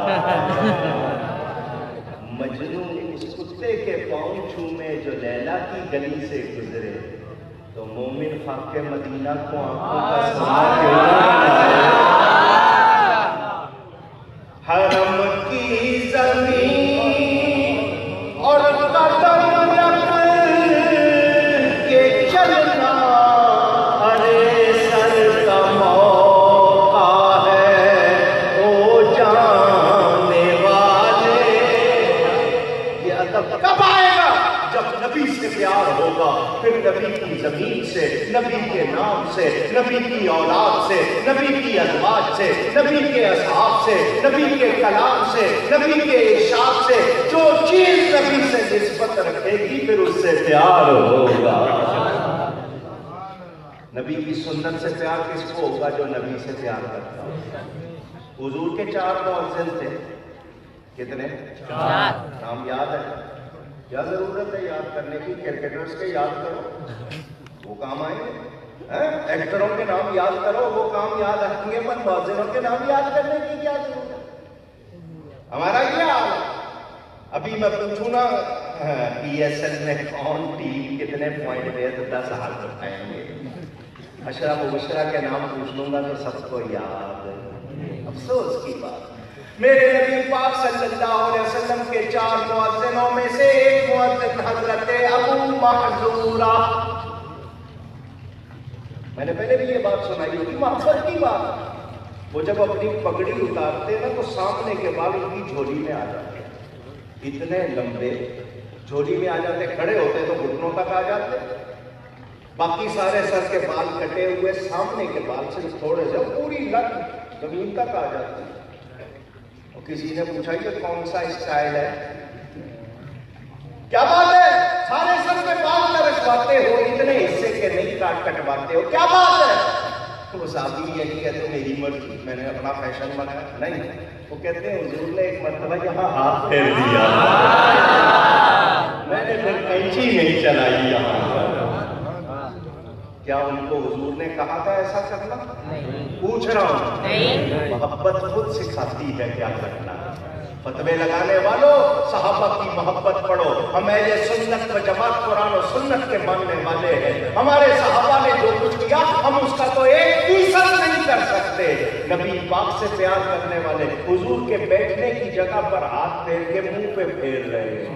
مجنو اس کتے کے پاؤں چومے جو لیلا کی گلی سے گزرے تو مومن خاک مدینہ کو آنکھوں کا سامنا کیوں بنایا؟ حرم کی زمین اور قدم رکھ کے چلنا ارے سر کا موقع ہے او جانے والے. یہ ادب کب آئے گا؟ جب نبی سے پیار ہوگا, پھر نبی کی زمین سے, نبی کے نام سے, نبی کی اولاد سے, نبی کی ازواج سے, نبی کے اصحاب سے, نبی کے کلام سے, نبی کے ارشاد سے, جو چیز نبی سے نسبت رکھے گی پھر اس سے پیار ہوگا. نبی کی سنت سے پیار کس کو ہوگا؟ جو نبی سے پیار کرتا ہو۔ حضور کے 4 مؤذن تھے، کتنے؟ 4 نام یاد ہے؟ کیا ضرورت ہے یاد کرنے کی؟ کرکٹرز کے یاد کرو، وہ کام آئیں گے۔ ایکٹروں کے نام یاد کرو، وہ کام یاد رکھیں گے، پر مؤذنوں کے نام یاد کرنے کی کیا ضرورت ہے؟ ہمارا کیا حال ہے؟ ابھی میں پوچھوں نا پی ایس ایل میں کون ٹیم کتنے پوائنٹ پہ ہے تو 10 ہاتھ اٹھائیں گے۔ اشرف مبشرہ کے نام پوچھ لوں گا تو سب کو یاد ہے۔ افسوس کی بات، میرے نبی پاک صلی اللہ علیہ وسلم کے 4 مؤذنوں میں سے ایک مؤذن حضرت ابو محذورہ، میں نے پہلے بھی یہ بات سنائی ہوگی، محبت کی بات، وہ جب اپنی پگڑی اتارتے نا تو سامنے کے بال ان کی جھولی میں آ جاتے، اتنے لمبے جھولی میں آ جاتے، کھڑے ہوتے تو گھٹنوں تک آ جاتے، باقی سارے سر کے بال کٹے ہوئے، سامنے کے بال صرف تھوڑے سے پوری لٹ زمین تک آ جاتی۔ اور کسی نے پوچھا یہ کون سا اسٹائل ہے؟ کیا بات ہے، سارے سر کے بال رکھواتے ہو، اتنے حصے کے نہیں کٹواتے ہو، کیا بات ہے؟ وہ صحابی یہی کہتے میری مرضی، میں نے اپنا فیشن بنایا نہیں، وہ کہتے ہیں حضور نے ایک مرتبہ یہاں ہاتھ پھیر دیا، میں نے پھر کینچی نہیں چلائی یہاں۔ کیا ان کو حضور نے کہا تھا ایسا کرنا؟ پوچھ رہا ہوں، محبت خود سکھاتی ہے کیا کرنا۔ فتوے لگانے والوں، صحابہ کی محبت پڑھو، ہم اہل سنت و جماعت قرآن و سنت کے ماننے والے ہیں، ہمارے صحابہ نے جو کچھ کیا ہم اس کا تو 1% نہیں کر سکتے۔ نبی پاک سے پیار کرنے والے حضور کے بیٹھنے کی جگہ پر ہاتھ پھیر کے منہ پہ پھیر رہے ہیں۔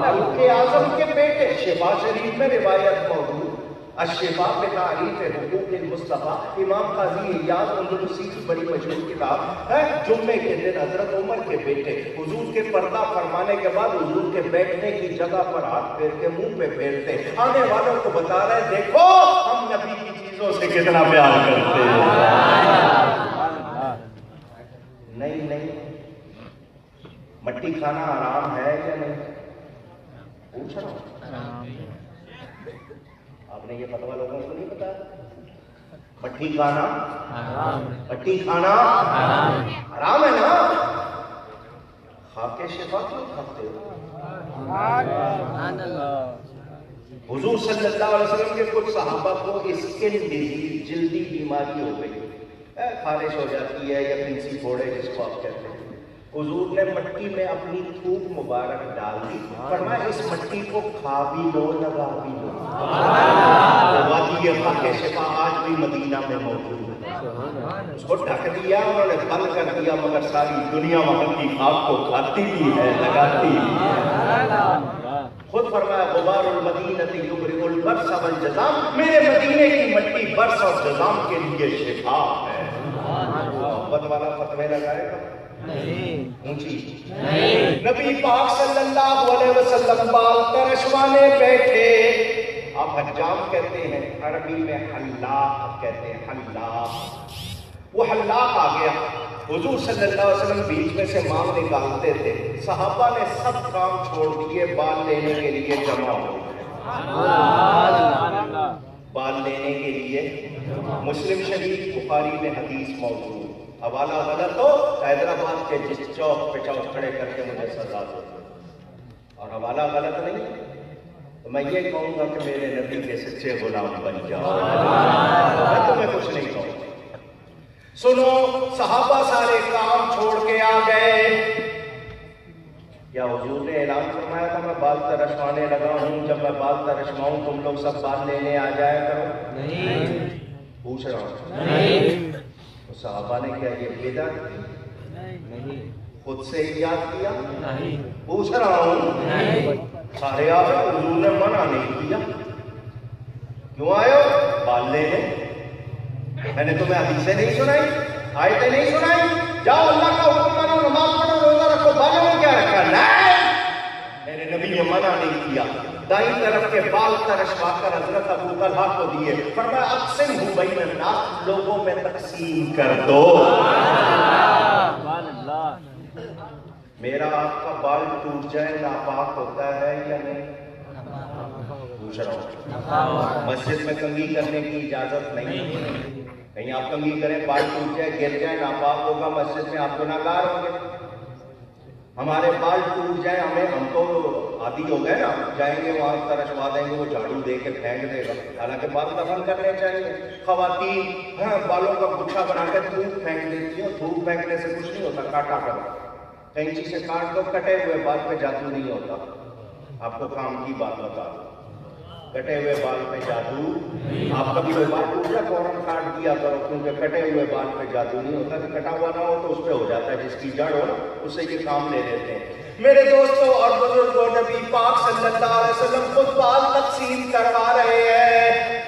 فاروق اعظم کے بیٹے، شفا شریف میں روایت موجود، الشفا بتعریف حقوق المصطفیٰ، امام قاضی ایاز اندلسی کی بڑی مشہور کتاب ہے۔ جمعے کے دن حضرت عمر کے بیٹے حضور کے پردہ فرمانے کے بعد حضور کے بیٹھنے کی جگہ پر ہاتھ پھیر کے منہ پہ پھیرتے، آنے والوں کو بتا رہے دیکھو ہم نبی کی چیزوں سے کتنا پیار کرتے ہیں۔ نہیں، مٹی کھانا حرام ہے یا نہیں؟ پوچھ رہا ہوں، آپ نے یہ فتویٰ لوگوں کو نہیں پتا؟ مٹی کھانا حرام ہے نا؟ خاک شفا کیوں کھاتے ہو؟ حضور صلی اللہ علیہ وسلم کے کچھ صحابہ کو اسکن ڈیزیز، جلدی بیماری ہو گئی، خارش ہو جاتی ہے یا پھنسی پھوڑے جس کو آپ کہتے ہیں، حضور نے مٹی میں اپنی تھوک مبارک ڈال دی، فرمایا اس مٹی کو کھا بھی لو لگا بھی لو۔ وادی خاک شفا آج بھی مدینہ میں موجود ہے، اس کو ڈھک دیا انہوں نے، بند کر دیا، مگر ساری دنیا وہاں کی خاک کو کھاتی بھی ہے، لگاتی بھی ہے۔ خود فرمایا غبار المدینہ یبرئ البرص والجذام، میرے مدینے کی مٹی برص اور جذام کے لیے شفا ہے۔ محبت والا فتوے لگائے گا؟ اونچی نبی پاک صلی اللہ علیہ وسلم بال ترشوانے بیٹھے، آپ حجام کہتے ہیں، عربی میں حلاق کہتے ہیں، حلاق، وہ حلاق آ گیا، حضور صلی اللہ علیہ وسلم بیچ میں سے مال نکالتے تھے، صحابہ نے سب کام چھوڑ دیے، بال لینے کے لیے جمع ہو گئے، بال لینے کے لیے۔ مسلم شریف بخاری میں حدیث موجود، حوالہ غلط ہو حیدرآباد کے جس چوک پہ چوک کھڑے کر کے مجھے سزا دو، اور حوالہ غلط نہیں تو میں یہ کہوں گا کہ میرے نبی کے سچے غلام بن جاؤ، میں تمہیں کچھ نہیں کہوں گا۔ سنو، صحابہ سارے کام چھوڑ کے آ گئے، یا حضور نے اعلان فرمایا تھا میں بال ترشوانے لگا ہوں، جب میں بال ترشواؤں تم لوگ سب بال لینے آ جایا کرو؟ نہیں، پوچھ رہا ہوں، نہیں۔ صحابہ نے کیا یہ بدعت نہیں خود سے ایجاد کیا؟ نہیں، پوچھ رہا ہوں، نہیں۔ سارے آپ حضور نے منع نہیں کیا، کیوں آئے ہو؟ بال لینے، میں نے تمہیں حدیثیں نہیں سنائی، آیتیں نہیں سنائی؟ جاؤ اللہ کا حکم مانو، نماز پڑھو، روزہ رکھو، بالوں میں کیا رکھا؟ نہیں، میرے نبی نے منع نہیں کیا۔ دائیں طرف کے بال ترشوا کر حضرت ابو طلحہ کو دیے، فرمایا اقسمہ بین الناس، لوگوں میں تقسیم کر دو۔ میرا آپ کا بال ٹوٹ جائے ناپاک ہوتا ہے یا نہیں؟ پوچھ رہا ہوں. مسجد میں کنگھی کرنے کی اجازت نہیں ہے. کہیں آپ کنگھی کریں بال ٹوٹ جائے گر جائے ناپاک ہوگا, مسجد میں آپ گناہ گار ہوں گے. ہمارے بال ٹوٹ جائیں ہم تو عادی ہو گئے نا, جائیں گے وہاں ترشوا دیں گے, وہ جھاڑو دے کے پھینک دے گا. حالانکہ بال دفن کرنے چاہیے. خواتین بالوں کا گچھا بنا کے دھوپ پھینک دیتی ہیں. دھوپ پھینکنے سے کچھ نہیں ہوتا, کاٹا کرو, کینچی سے کاٹ دو, کٹے ہوئے بال پہ جادو نہیں ہوتا. آپ کو کام کی بات بتا دو, کٹے ہوئے بال پہ جادو, آپ کا بھی کوئی بال ٹوٹ جائے فوراً کاٹ دیا کرو, کیونکہ کٹے ہوئے بال پہ جادو نہیں ہوتا. کہ کٹا ہوا نہ ہو تو اس پہ ہو جاتا ہے, جس کی جڑ ہو اس سے یہ کام لے لیتے ہیں. میرے دوستوں اور بزرگوں, نبی پاک صلی اللہ علیہ وسلم خود بال تقسیم کروا رہے ہیں.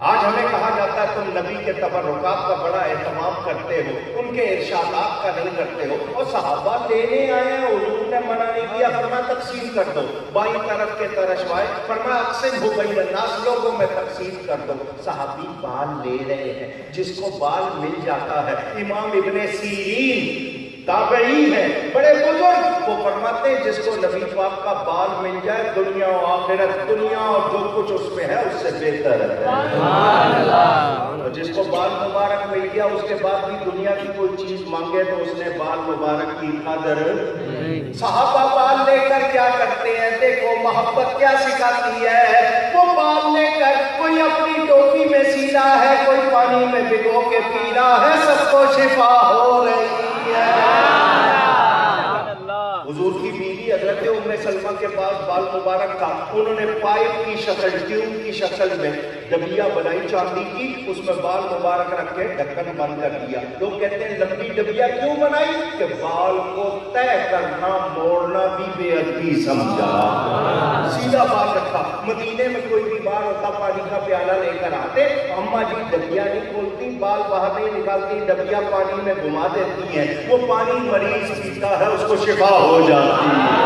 آج ہمیں کہا جاتا ہے تم نبی کے تبرکات کا بڑا اہتمام کرتے ہو, ان کے ارشادات کا نہیں کرتے ہو. اور صحابہ لینے آئے ہیں, حضور نے منع نہیں کیا, فرمایا تقسیم کر دو. بائیں طرف کے ترشوائے, فرمایا اقسمہ بین الناس, لوگوں میں تقسیم کر دو. صحابی بال لے رہے ہیں, جس کو بال مل جاتا ہے. امام ابن سیرین تابعی ہے, بڑے بزرگ, وہ فرماتے ہیں جس کو نبی پاک کا بال مل جائے, دنیا و آخرت, دنیا اور جو کچھ اس میں ہے اس سے بہتر ہے. اور جس کو بال مبارک مل گیا اس کے بعد بھی دنیا کی کوئی چیز مانگے تو اس نے بال مبارک کی قدر. صحابہ بال لے کر کیا کرتے ہیں, دیکھو محبت کیا سکھاتی ہے. وہ بال لے کر کوئی اپنی ٹوپی میں سی رہا ہے, کوئی پانی میں بھگو کے پی رہا ہے, سب کو شفا ہو رہی ہے. حضور کی بیوی حضرت ام سلمہ کے پاس بال مبارک تھا, انہوں نے پائپ کی شکل, ٹیوب کی شکل میں ڈبیا بنائی چاندی کی, اس میں بال مبارک رکھ کے ڈھکن بند کر دیا. لوگ کہتے ہیں لمبی ڈبیا کیوں بنائی, کہ بال کو طے کرنا موڑنا بھی بے ادبی سمجھا, سیدھا بال رکھا. مدینے میں کوئی بیمار ہوتا, پانی کا پیالہ لے کر آتے, اماں جی ڈبیا نہیں کھولتی, بال باہر نہیں نکالتی, ڈبیا پانی میں گھما دیتی ہیں. وہ پانی مریض پیتا ہے, اس کو شفا ہو جاتی ہے.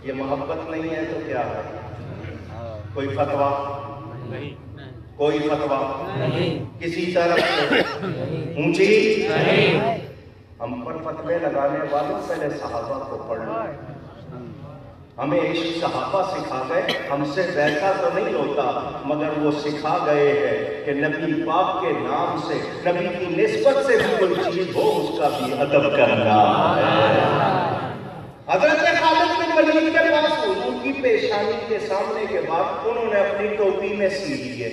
یہ محبت نہیں ہے تو کیا ہے؟ کوئی فتویٰ نہیں, کوئی فتویٰ نہیں, کسی طرف سے اونچی نہیں. ہم پر فتوے لگانے والوں پہلے صحابہ کو پڑھ لو. ہمیں عشق صحابہ سکھا گئے, ہم سے ویسا تو نہیں ہوتا, مگر وہ سکھا گئے ہیں کہ نبی پاک کے نام سے, نبی کی نسبت سے بھی کوئی چیز ہو اس کا بھی ادب کرنا ہے. حضرت خالد بن ولید کے پاس حضور کی پیشانی کے سامنے کے بعد انہوں نے اپنی ٹوپی میں سی لیے,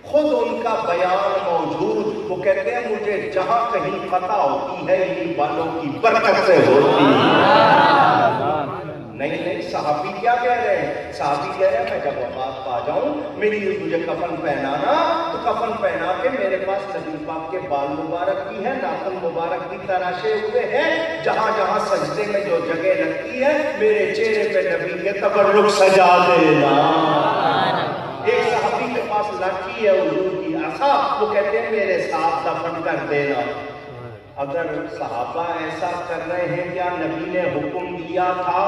خود ان کا بیان موجود. وہ کہتے ہیں مجھے جہاں کہیں فتح ہوتی ہے انہی بالوں کی برکت سے ہوتی ہے. نہیں, صحابی کیا کہہ رہے ہیں, صحابی کہہ رہے ہیں میں جب وفات پا جاؤں, میری مجھے کفن پہنانا, تو کفن پہنا کے میرے پاس نبی پاک کے بال مبارک بھی ہے, ناخن مبارک بھی تراشے ہوئے ہیں, جہاں جہاں سجدے میں جو جگہ لگتی ہے میرے چہرے پہ نبی کے تبرک سجا دینا. ایک صحابی کے پاس لاٹھی ہے حضور کی عصا, وہ کہتے ہیں میرے ساتھ دفن کر دینا. اگر صحابہ ایسا کر رہے ہیں, کیا نبی نے حکم دیا تھا؟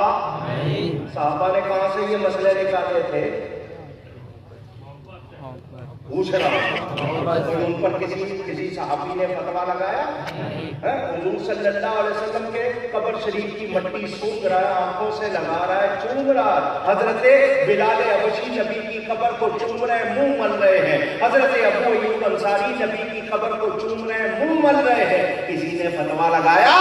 صحابہ نے کہاں سے یہ مسئلے نکالے تھے؟ پوچھ رہا ہوں, ان پر کسی صحابی نے فتویٰ لگایا؟ حضور صلی اللہ علیہ وسلم کے قبر شریف کی مٹی سونگھ رہا ہے, آنکھوں سے لگا رہا ہے, چوم رہا ہے. حضرت بلال حبشی نبی کی قبر کو چوم رہے ہیں, منہ مل رہے ہیں. حضرت ابو ایوب انصاری نبی کی قبر کو چوم رہے ہیں, منہ مل رہے ہیں. کسی نے فتویٰ لگایا؟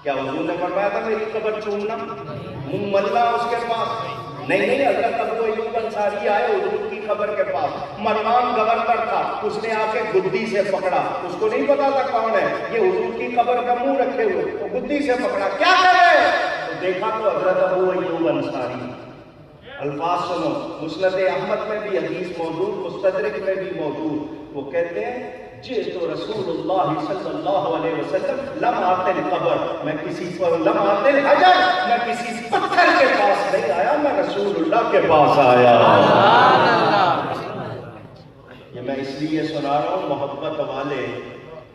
کیا حضور نے فرمایا تھا میری قبر چومنا, منہ ملنا اس کے پاس؟ نہیں, حضرت ابو ایوب انصاری آئے حضور کی قبر کے پاس, مروان گورنر تھا, اس نے آ کے گدی سے پکڑا, اس کو نہیں پتا تھا کون ہے, یہ حضور کی قبر کا منہ رکھے ہوئے, تو گدی سے پکڑا, کیا کر رہے ہیں؟ تو دیکھا تو حضرت ابو ایوب انصاری. الفاظ سنو, مسند احمد میں بھی حدیث موجود, مستدرک میں بھی موجود. وہ کہتے ہیں جئت رسول اللہ صلی اللہ علیہ وسلم لمعۃ القبر, میں کسی پر لمعۃ الحجر, میں کسی پتھر کے پاس نہیں آیا, میں رسول اللہ کے پاس آیا. یہ میں اس لیے سنا رہا ہوں,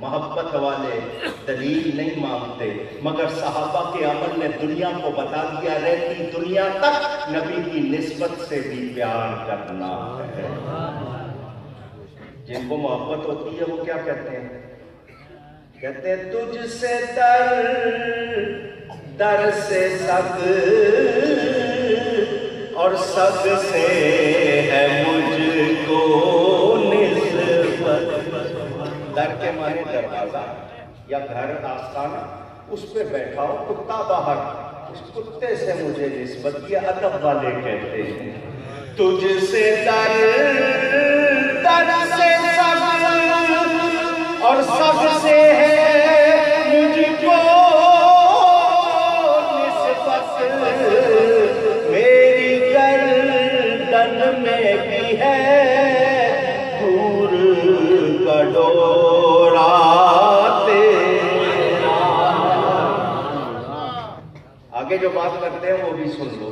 محبت والے دلیل نہیں مانگتے, مگر صحابہ کے عمل نے دنیا کو بتا دیا, رہتی دنیا تک نبی کی نسبت سے بھی پیار کرنا ہے. جن کو محبت ہوتی ہے وہ کیا کہتے ہیں؟ کہتے ہیں تجھ سے در سے سب اور سب سے ہے مجھ کو نسبت. در کے معنی دروازہ یا گھر آستانہ، اس پہ بیٹھا ہو کتا باہر، اس کتے سے مجھے نسبت، یہ ادب والے کہتے ہیں. تجھ سے در در سے سب اور سب سے ہے مجھ کو نسبت. میری گردن میں بھی ہے دور کا ڈورا تیرا. آگے جو بات کرتے ہیں وہ بھی سن لو.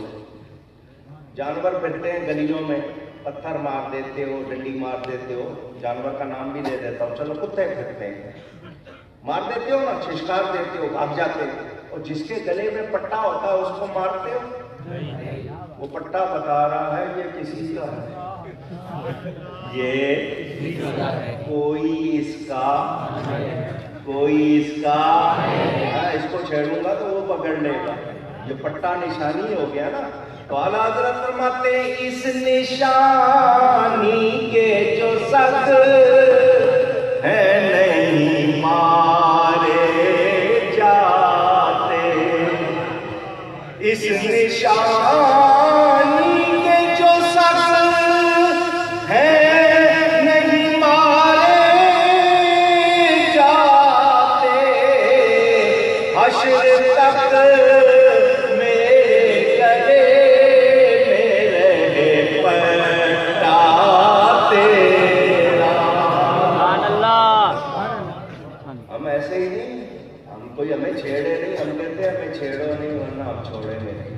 جانور پھرتے ہیں گلیوں میں، پتھر مار دیتے ہو، ڈنڈی مار دیتے ہو، جانور کا نام بھی دے دیتا ہو، چلو کتے پھرتے ہیں، مار دیتے ہو نا، چھشکار دیتے ہو، بھاگ جاتے ہو. اور جس کے گلے میں پٹا ہوتا ہے اس کو مارتے ہو. وہ پٹا بتا رہا ہے یہ کسی کا ہے، یہ کوئی اس کا اس کو چھیڑوں گا تو وہ پکڑ لے گا. یہ پٹا نشانی ہو گیا نا. تو اعلیٰ حضرت فرماتے ہیں اس نشانی کے جو سگ ہیں نہیں مارے جاتے. اس نشانی کے جو سگ ہیں نہیں مارے جاتے. حشر تک ہمیں چھیڑے نہیں، ہم کہتے ہیں ہمیں چھیڑو نہیں ورنہ ہم چھوڑیں گے نہیں.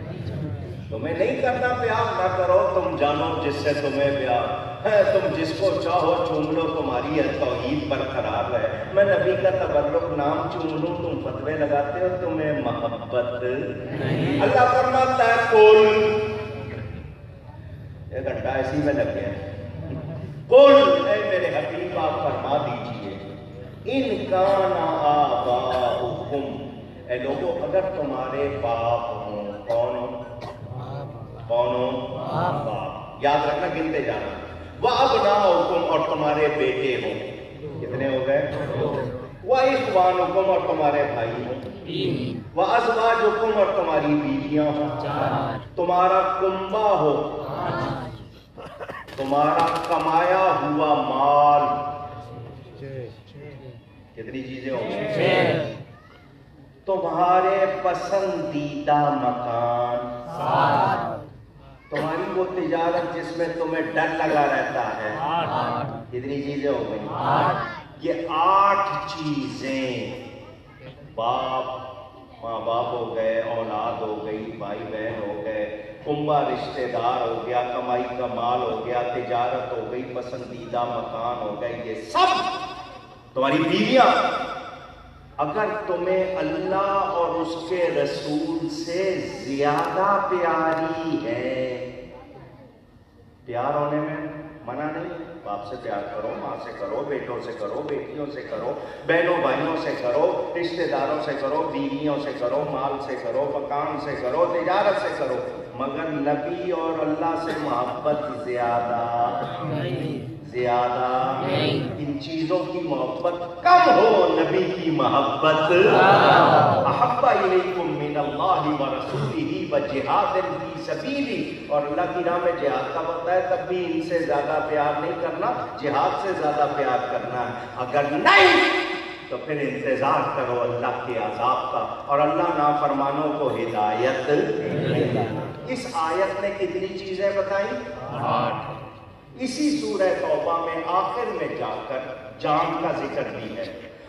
تمہیں نہیں کرنا پیار نہ کرو، تم جانو جس سے تمہیں پیار ہے. تم جس کو چاہو چوم لو، تمہاری توحید برقرار ہے. میں نبی کا تبرک نام چوم لوں، تم فتوے لگاتے ہو، تمہیں محبت نہیں. اللہ فرماتا ہے قل، ایک گھنٹہ اسی میں لگ گیا. قل، اے میرے حبیب آپ فرما دیجئے، ان کان آباؤکم، اے لوگوں اگر تمہارے باپ ہوں. کون ہوں؟ باپ. یاد رکھنا، گنتے جانا. وَأَبْنَاؤُکُمْ، اور تمہارے بیٹے ہوں. کتنے ہو گئے؟ وَإِخْوَانُکُمْ، اور تمہارے بھائی ہوں. وَأَزْوَاجُکُمْ، اور تمہاری بیویاں ہوں. تمہارا کنبہ ہو، تمہارا کمایا ہوا مال. کتنی چیزیں ہوں گی؟ تمہارے پسندیدہ مکان، تمہاری وہ تجارت جس میں تمہیں ڈر لگا رہتا ہے. کتنی چیزیں ہو گئی؟ یہ 8 چیزیں. باپ، ماں باپ ہو گئے، اولاد ہو گئی، بھائی بہن ہو گئے، کنبہ رشتہ دار ہو گیا، کمائی کا مال ہو گیا، تجارت ہو گئی، پسندیدہ مکان ہو گئے. یہ سب تمہاری بیویاں اگر تمہیں اللہ اور اس کے رسول سے زیادہ پیاری ہے. پیار ہونے میں منع نہیں. باپ سے پیار کرو، ماں سے کرو، بیٹوں سے کرو، بیٹیوں سے کرو، بہنوں بھائیوں سے کرو، رشتہ داروں سے کرو، بیویوں سے کرو، مال سے کرو، مکان سے کرو، تجارت سے کرو. مگر نبی اور اللہ سے محبت زیادہ ان چیزوں کی محبت کم ہو، نبی کی محبت. احب الیکم من اللہ ورسولہ وجہاد فی سبیلہ، اور اللہ کی راہ میں جہاد کا وقت ہے تب بھی ان سے زیادہ پیار نہیں کرنا، جہاد سے زیادہ پیار کرنا ہے. اگر نہیں تو پھر انتظار کرو اللہ کے عذاب کا، اور اللہ نافرمانوں کو ہدایت. اس آیت نے کتنی چیزیں بتائیں؟ 8. اسی سورہ توبہ میں آخر میں جا کر جان کا ذکر بھی ہے.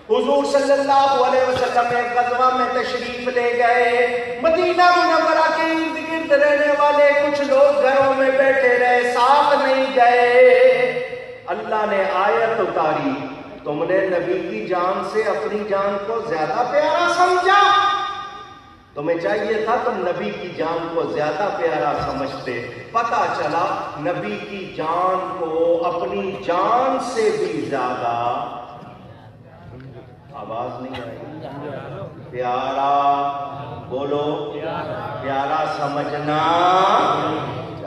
حضور صلی اللہ علیہ وسلم ایک غزوہ میں تشریف لے گئے. مدینہ منورہ کے ارد گرد رہنے والے کچھ لوگ گھروں میں بیٹھے رہے، ساتھ نہیں گئے. اللہ نے آیت اتاری، تم نے نبی کی جان سے اپنی جان کو زیادہ پیارا سمجھا. تمہیں چاہیے تھا تم نبی کی جان کو زیادہ پیارا سمجھتے. پتہ چلا نبی کی جان کو اپنی جان سے بھی زیادہ، آواز نہیں آئی، پیارا، بولو، پیارا سمجھنا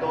2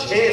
6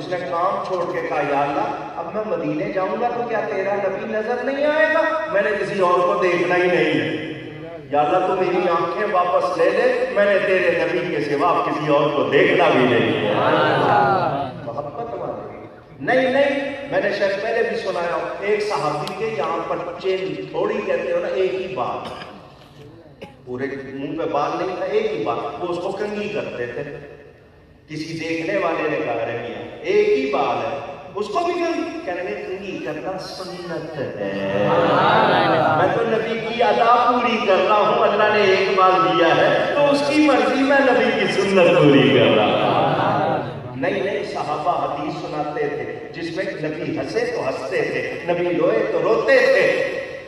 اس نے کام چھوڑ کے کہا یا اللہ اب میں مدینے جاؤں گا تو کیا تیرا نبی نظر نہیں آئے گا؟ میں نے کسی اور کو دیکھنا ہی نہیں ہے، یا اللہ تو میری آنکھیں واپس لے لے، میں نے تیرے نبی کے سوا کسی اور کو دیکھنا بھی نہیں ہے۔ محبت والے نہیں میں نے شاید پہلے بھی سنایا ایک صحابی کے یہاں پر چین تھوڑی کہتے ہو نا، ایک ہی بات، پورے منہ پہ بال نہیں تھا، ایک ہی بات، وہ اس کو کنگھی کرتے تھے۔ کسی دیکھنے والے نے کہا رہے میاں ایک ہی بال ہے، اس کو بھی کہنے لگے کنگھی کرنا سنت ہے، میں تو نبی کی ادا پوری کر رہا ہوں، اللہ نے ایک بال دیا ہے تو اس کی مرضی، میں نبی کی سنت پوری کر رہا ہوں۔ نہیں صحابہ حدیث سناتے تھے جس میں نبی ہنسے تو ہنستے تھے، نبی روئے تو روتے تھے،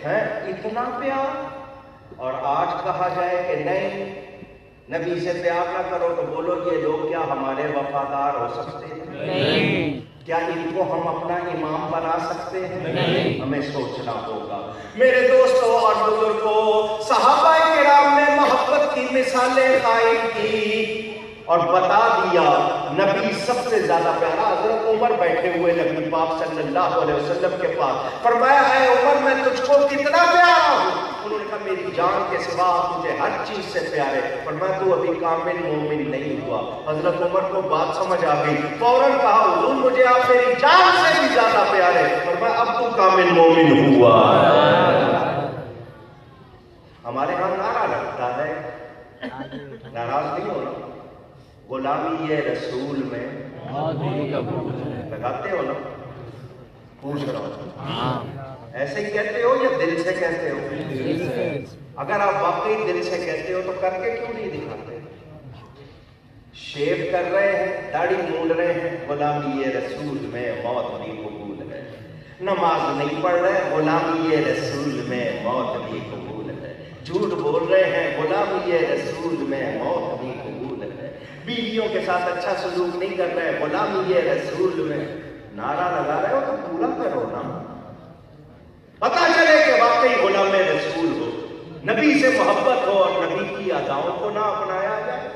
اتنا پیار۔ اور آج کہا جائے کہ نہیں نبی سے پیار نہ کرو تو بولو یہ لوگ کیا ہمارے وفادار ہو سکتے ہیں؟ نہیں۔ کیا ان کو ہم اپنا امام بنا سکتے ہیں؟ نہیں۔ ہمیں سوچنا ہوگا۔ میرے دوستوں اور بزرگوں، صحابہ کرام نے محبت کی مثالیں قائم کی اور بتا دیا نبی سب سے زیادہ پیارا۔ حضرت عمر بیٹھے ہوئے نبی پاک صلی اللہ علیہ وسلم کے پاس، فرمایا اے عمر میں تجھ کو کتنا پیارا ہوں؟ انہوں نے کہا میری جان کے سوا مجھے ہر چیز سے پیارے۔ فرمایا تو ابھی کامل مومن نہیں ہوا۔ حضرت عمر کو بات سمجھ آ گئی، فوراً کہا حضور مجھے آپ میری جان سے بھی زیادہ پیارے۔ فرمایا اب تو کامل مومن ہوا۔ ہمارے ہاں نعرہ لگتا ہے، ناراض نہیں ہونا، غلامی یہ رسول میں لگاتے ہو نا؟ پوچھ رہا ہوں ایسے ہی کہتے ہو یا دل سے کہتے ہو؟ اگر آپ واقعی دل سے کہتے ہو تو کر کے کیوں نہیں دکھاتے؟ شیو کر رہے ہیں، داڑھی مونڈ رہے ہیں، غلامی یہ رسول میں موت بھی قبول ہے۔ نماز نہیں پڑھ رہے، غلامی یہ رسول میں موت بھی قبول ہے۔ جھوٹ بول رہے ہیں، غلامی یہ رسول میں موت بھی قبول ہے۔ بیویوں کے ساتھ اچھا سلوک نہیں کر رہے، غلامی یہ رسول میں۔ نعرہ لگا رہے ہو تو پورا کرو نا، پتا چلے کہ واقعی غلام رسول ہو، نبی سے محبت ہو اور نبی کی اداؤں کو نہ اپنایا جائے۔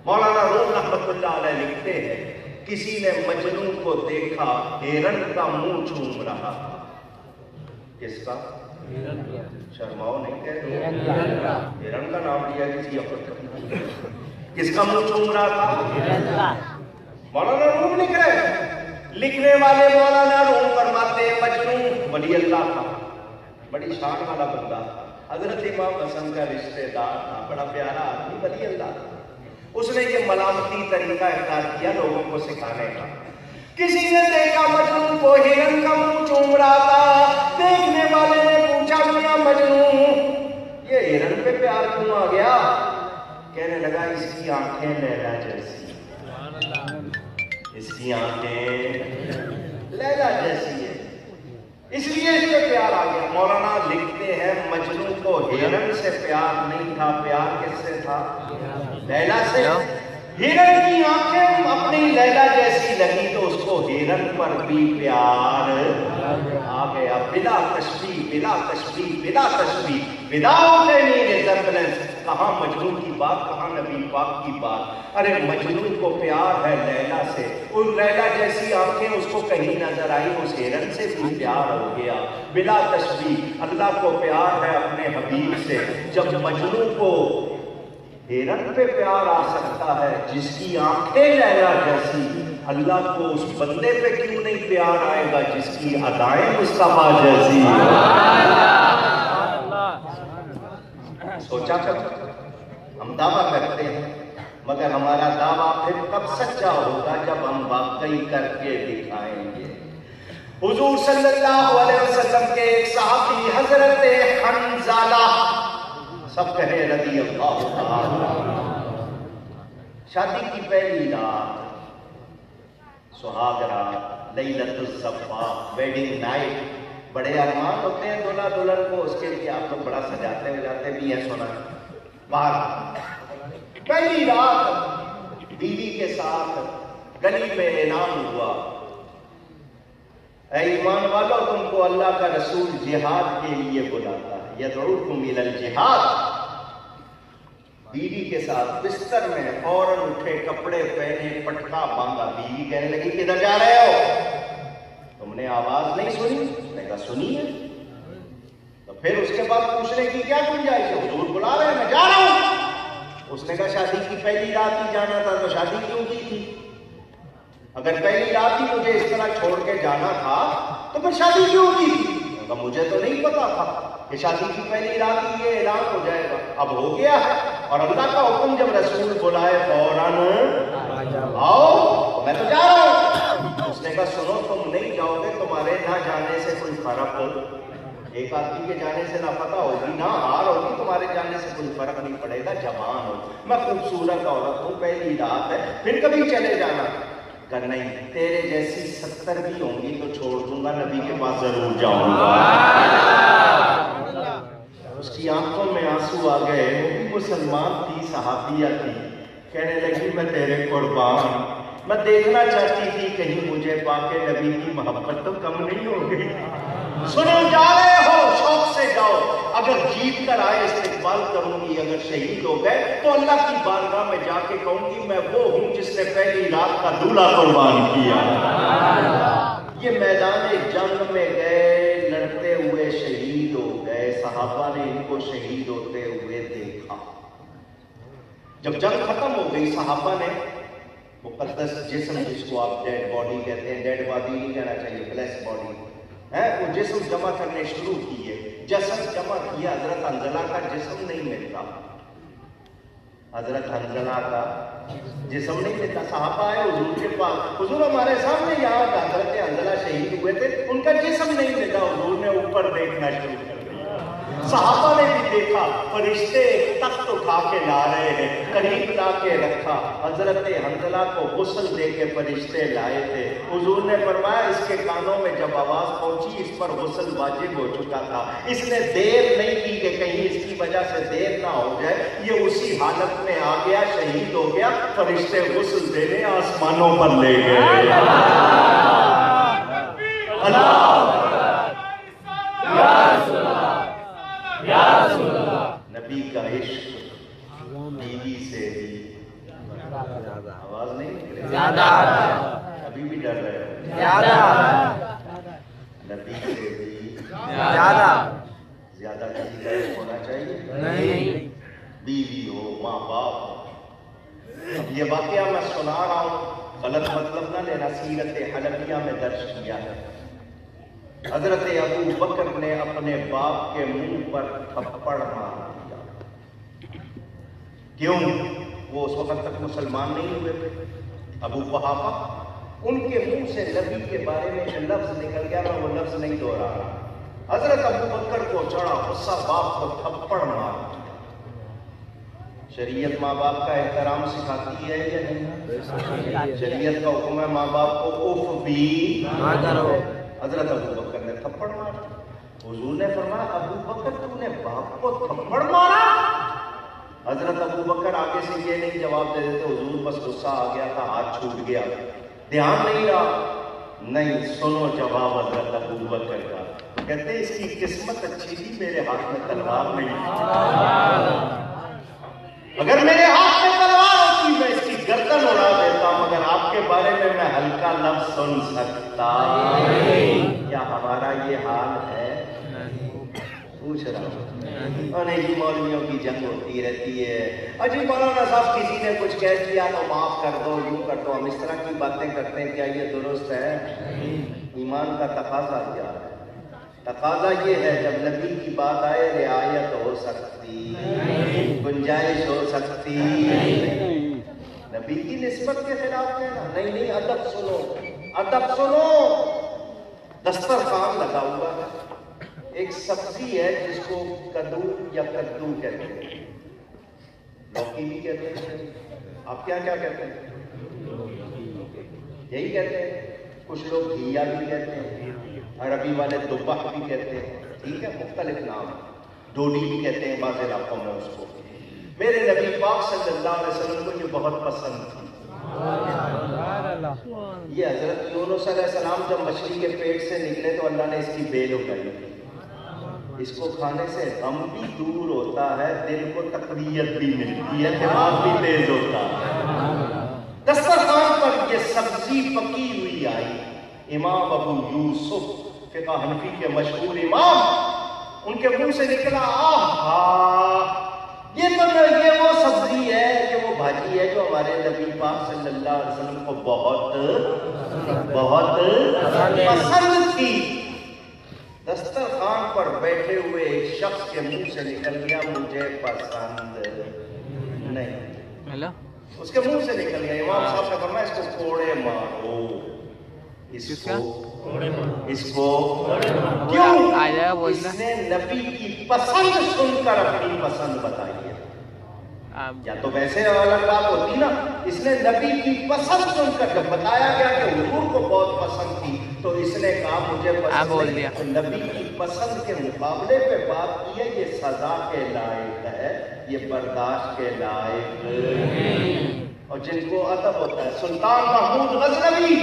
مولانا روم رحمۃ اللہ علیہ لکھتے ہیں کسی نے مجنوں کو دیکھا ہرن کا منہ چوم رہا تھا۔ کس کا؟ شرماؤ نہیں کہتے، ہرن کا نام لیا کسی اور کا۔ کس کا منہ چوم رہا تھا؟ مولانا روم لکھ رہے ہیں، لکھنے والے مولانا روم فرماتے ہیں مجنوں ولی اللہ تھا، بڑی شان والا بندہ تھا، حضرت امام حسن کا رشتہ دار تھا، بڑا پیارا آدمی ولی اللہ تھا۔ اس نے یہ ملامتی طریقہ اختیار کیا لوگوں کو سکھانے کا۔ کسی نے دیکھا مجنوں کو ہرن کا منہ چوم رہا تھا، دیکھنے والے نے پوچھا میاں مجنوں یہ ہرن پہ پیار کیوں آ گیا؟ کہنے لگا اس کی آنکھیں لیلا جیسی، اس کی آنکھیں لیلا جیسی ہے، اس لیے اس پہ پیار آ گیا۔ مولانا لکھتے ہیں مجنوں کو ہرن سے پیار نہیں تھا، پیار کس سے تھا؟ لیلا سے۔ ہرن کی آنکھیں اپنی لیلا جیسی لگی تو اس کو ہرن پر بھی پیار آ گیا، بلا تشبیہ بلا تشبیہ بلا تشبیہ، وداؤٹ اینی ریزمبلنس۔ کہاں مجنوں کی بات، کہاں نبی پاک کی بات۔ ارے مجنوں کو پیار ہے لیلا سے، ان لیلا جیسی آنکھیں اس کو کہیں نظر آئی، اس ہرن سے بھی پیار ہو گیا، بلا تشبیہ۔ اللہ کو پیار ہے اپنے حبیب سے، جب مجنوں کو ہرن پہ پیار آ سکتا ہے جس کی آنکھیں لیلا جیسی، اللہ کو اس بندے پہ کیوں نہیں پیار آئے گا جس کی ادائیں مصطفیٰ جیسی؟ سوچا کر ہم دعویٰ کرتے ہیں، مگر ہمارا دعویٰ پھر کب سچا ہوگا جب ہم واقعی کر کے دکھائیں گے۔ حضور صلی اللہ علیہ وسلم کے ایک صحابی حضرت حنظلہ، سب کہے رضی اللہ عنہ، شادی کی پہلی رات، سہاگ رات، لیلۃ الزفاف، ویڈنگ نائٹ، بڑے ارمان ہوتے ہیں دلہا دلہن کو، اس کے لیے آپ لوگ بڑا سجاتے جاتے بھی ہیں، سونا باہر پہلی رات بیوی کے ساتھ گلی میں اعلان ہوا، اے ایمان والو تم کو اللہ کا رسول جہاد کے لیے بلاتا ہے، یدعوکم الی الجہاد۔ بیوی کے ساتھ بستر میں فوراً اٹھے، کپڑے پہنے، پٹکا باندھا. بیوی کہنے لگی کدھر جا رہے ہو؟ تم نے آواز نہیں سنی؟ میں کہا سنی ہے. تو پھر اس کے بعد پوچھنے کی کیا گنجائش ہے؟ حضور بلا رہے ہیں، میں جا رہا ہوں. اس نے کہا شادی کی پہلی رات ہی جانا تھا تو شادی کیوں کی تھی؟ اگر پہلی رات ہی مجھے اس طرح چھوڑ کے جانا تھا تو پھر شادی کیوں کی تھی؟ مجھے تو نہیں پتا تھا کہ شادی کی پہلی رات ہی یہ اعلان ہو جائے گا. اب ہو گیا ہے، اور اللہ کا حکم جب رسول بلائے فوراً آؤ، میں تو جا رہا ہوں. اس نے کہا سنو، تم نہیں جاؤ گے، تمہارے نہ جانے سے کوئی فرق ہو. ایک آدمی کے جانے سے نہ پتہ ہوگی نہ ہار ہوگی، تمہارے جانے سے کوئی فرق نہیں پڑے گا. جوان ہو، میں خوبصورت عورت ہوں، پہلی رات ہے، پھر کبھی چلے جانا. کہ نہیں، تیرے جیسی 70 بھی ہوں گی تو چھوڑ دوں گا، نبی کے پاس ضرور جاؤں گا. اس کی آنکھوں میں آنسو آ گئے. وہ بھی مسلمان تھی، صحابیہ تھی. کہنے لگی میں تیرے قربان، میں دیکھنا چاہتی تھی کہیں مجھے پا کے نبی کی محبت تو کم نہیں ہو گئی. سنو، جا رہے ہو شوق سے جاؤ، اگر جیت کر آئے استقبال کروں گی، اگر شہید ہو گئے تو اللہ کی بارگاہ میں جا کے کہوں گی میں وہ ہوں جس نے پہلی رات کا دولہا قربان کیا. یہ میدان جنگ میں گئے، لڑتے ہوئے شہید ہو گئے. صحابہ نے ان کو شہید ہوتے ہوئے دیکھا. جب جنگ ختم ہو گئی، صحابہ نے مقدس جسم، جس کو آپ ڈیڈ باڈی کہتے ہیں، ڈیڈ باڈی نہیں کہنا چاہیے، فلیش باڈی ہے، وہ جسم جمع کرنے شروع کیے. جسم جمع کیا، حضرت حنظلہ کا جسم نہیں ملتا. حضرت حنظلہ کا جسم نہیں ملتا. صحابہ آئے حضور کے پاس، حضور ہمارے سامنے یہاں حضرت حنظلہ شہید ہوئے تھے، ان کا جسم نہیں ملا. حضور نے اوپر دیکھنا شروع کر دیا. صحابہ نے بھی دیکھا، فرشتے تخت اٹھا کے لا رہے ہیں، قریب لا کے رکھا. حضرت حنظلہ کو غسل دے کے فرشتے لائے تھے. حضور نے فرمایا اس کے کانوں میں جب آواز پہنچی اس پر غسل واجب ہو چکا تھا. اس نے دیر نہیں کی کہ کہیں اس کی وجہ سے دیر نہ ہو جائے. یہ اسی حالت میں آ گیا، شہید ہو گیا. فرشتے غسل دینے آسمانوں پر لے گئے. نبی کا عشق بیوی سے بھی آواز نہیں زیادہ، ابھی بھی ڈر رہے ہو زیادہ. نبی سے بھی زیادہ کسی کا عشق ہونا چاہیے نہیں. بیوی ہو، ماں باپ ہو. اب یہ واقعہ میں سنا رہا ہوں، غلط مطلب نہ لینا، سیرت حلبیہ میں درج کیا ہے. حضرت ابو بکر نے اپنے باپ کے منہ پر تھپڑ مار دیا. کیوں؟ وہ اس وقت تک مسلمان نہیں ہوئے تھے. ابو قحافہ، ان کے منہ سے نبی کے بارے میں جو لفظ نکل گیا، میں وہ لفظ نہیں دوہرا رہا. حضرت ابو بکر کو چڑھا غصہ، باپ کو تھپڑ مار دیا. شریعت ماں باپ کا احترام سکھاتی ہے یا نہیں؟ شریعت کا حکم ہے ماں باپ کو اف بھی نہ کرو. حضرت ابو بکر نے تھپڑ مارا. حضور نے فرمایا ابو بکر تم نے باپ کو تھپڑ مارا؟ حضرت ابو بکر آگے سے یہ نہیں جواب دے دیتے، حضور بس غصہ آ گیا تھا، ہاتھ چھوٹ گیا، دھیان نہیں رہا. نہیں، سنو جواب حضرت ابو بکر کا. کہتے ہیں اس کی قسمت اچھی تھی، میرے ہاتھ میں تلوار نہیں تھی. اگر میرے ہاتھ میں تلوار ہوتی میں اس کی گردن اڑا دیتا، مگر آپ کے بارے میں ہلکا لفظ سن سکتا. کیا ہمارا یہ حال ہے؟ پوچھ رہا ہوں. نہیں جی، مولویوں کی جنگ ہوتی رہتی ہے. اجی مولانا صاحب کسی نے کچھ کہہ دیا تو معاف کر دو، یوں کر دو. ہم اس طرح کی باتیں کرتے ہیں، کیا یہ درست ہے؟ ایمان کا تقاضا کیا ہے؟ تقاضا یہ ہے جب نبی کی بات آئے رعایت ہو سکتی، گنجائش ہو سکتی. نبی کی نسبت کے خلاف کہنا نہیں. ادب سنو، ادب سنو. دسترخوان لگا ہوا ہے، ایک سبزی ہے جس کو کدو یا کدو کہتے ہیں، لوکی بھی کہتے ہیں. آپ کیا کہتے ہیں؟ یہی کہتے ہیں. کچھ لوگ گھیا بھی کہتے ہیں، عربی والے دبہ بھی کہتے ہیں. ٹھیک ہے، مختلف نام. ڈوڈی بھی کہتے ہیں بعض علاقوں میں اس کو. میرے نبی پاک صلی اللہ علیہ وسلم کو یہ بہت پسند تھی. یہ حضرت یونس علیہ السلام جب مچھلی کے پیٹ سے نکلے تو اللہ نے اس کی بیل اگائی. اس کو کھانے سے غم بھی دور ہوتا ہے، دل کو تقویت بھی ملتی ہے، دماغ بھی تیز ہوتا ہے۔ دسترخوان پر یہ سبزی پکی ہوئی آئی، امام ابو یوسف فقہ حنفی کے مشہور امام، ان کے منہ سے نکلا آہا، یہ تو یہ وہ سبزی ہے، یہ وہ بھاجی ہے جو ہمارے نبی پاک صلی اللہ علیہ وسلم کو بہت پسند تھی۔ دسترخوان پر بیٹھے ہوئے ایک شخص کے منہ سے نکل گیا مجھے پسند نہیں، اس کے منہ سے نکل گیا۔ امام صاحب نے فرمایا اس کو کوڑے مارو، اس کو کیوں؟ اس نے نبی کی پسند سن کر اپنی پسند بتائی ہے۔ یا تو ویسے الگ بات ہوتی نا، اس نے نبی کی پسند سن کر، جب بتایا گیا کہ حضور کو بہت پسند تھی تو اس نے کہا مجھے پسند نہیں، تو نبی کی پسند کے مقابلے پہ بات کی ہے، یہ سزا کے لائق ہے، یہ برداشت کے لائق۔ اور جن کو ادب ہوتا ہے، سلطان محمود غزنوی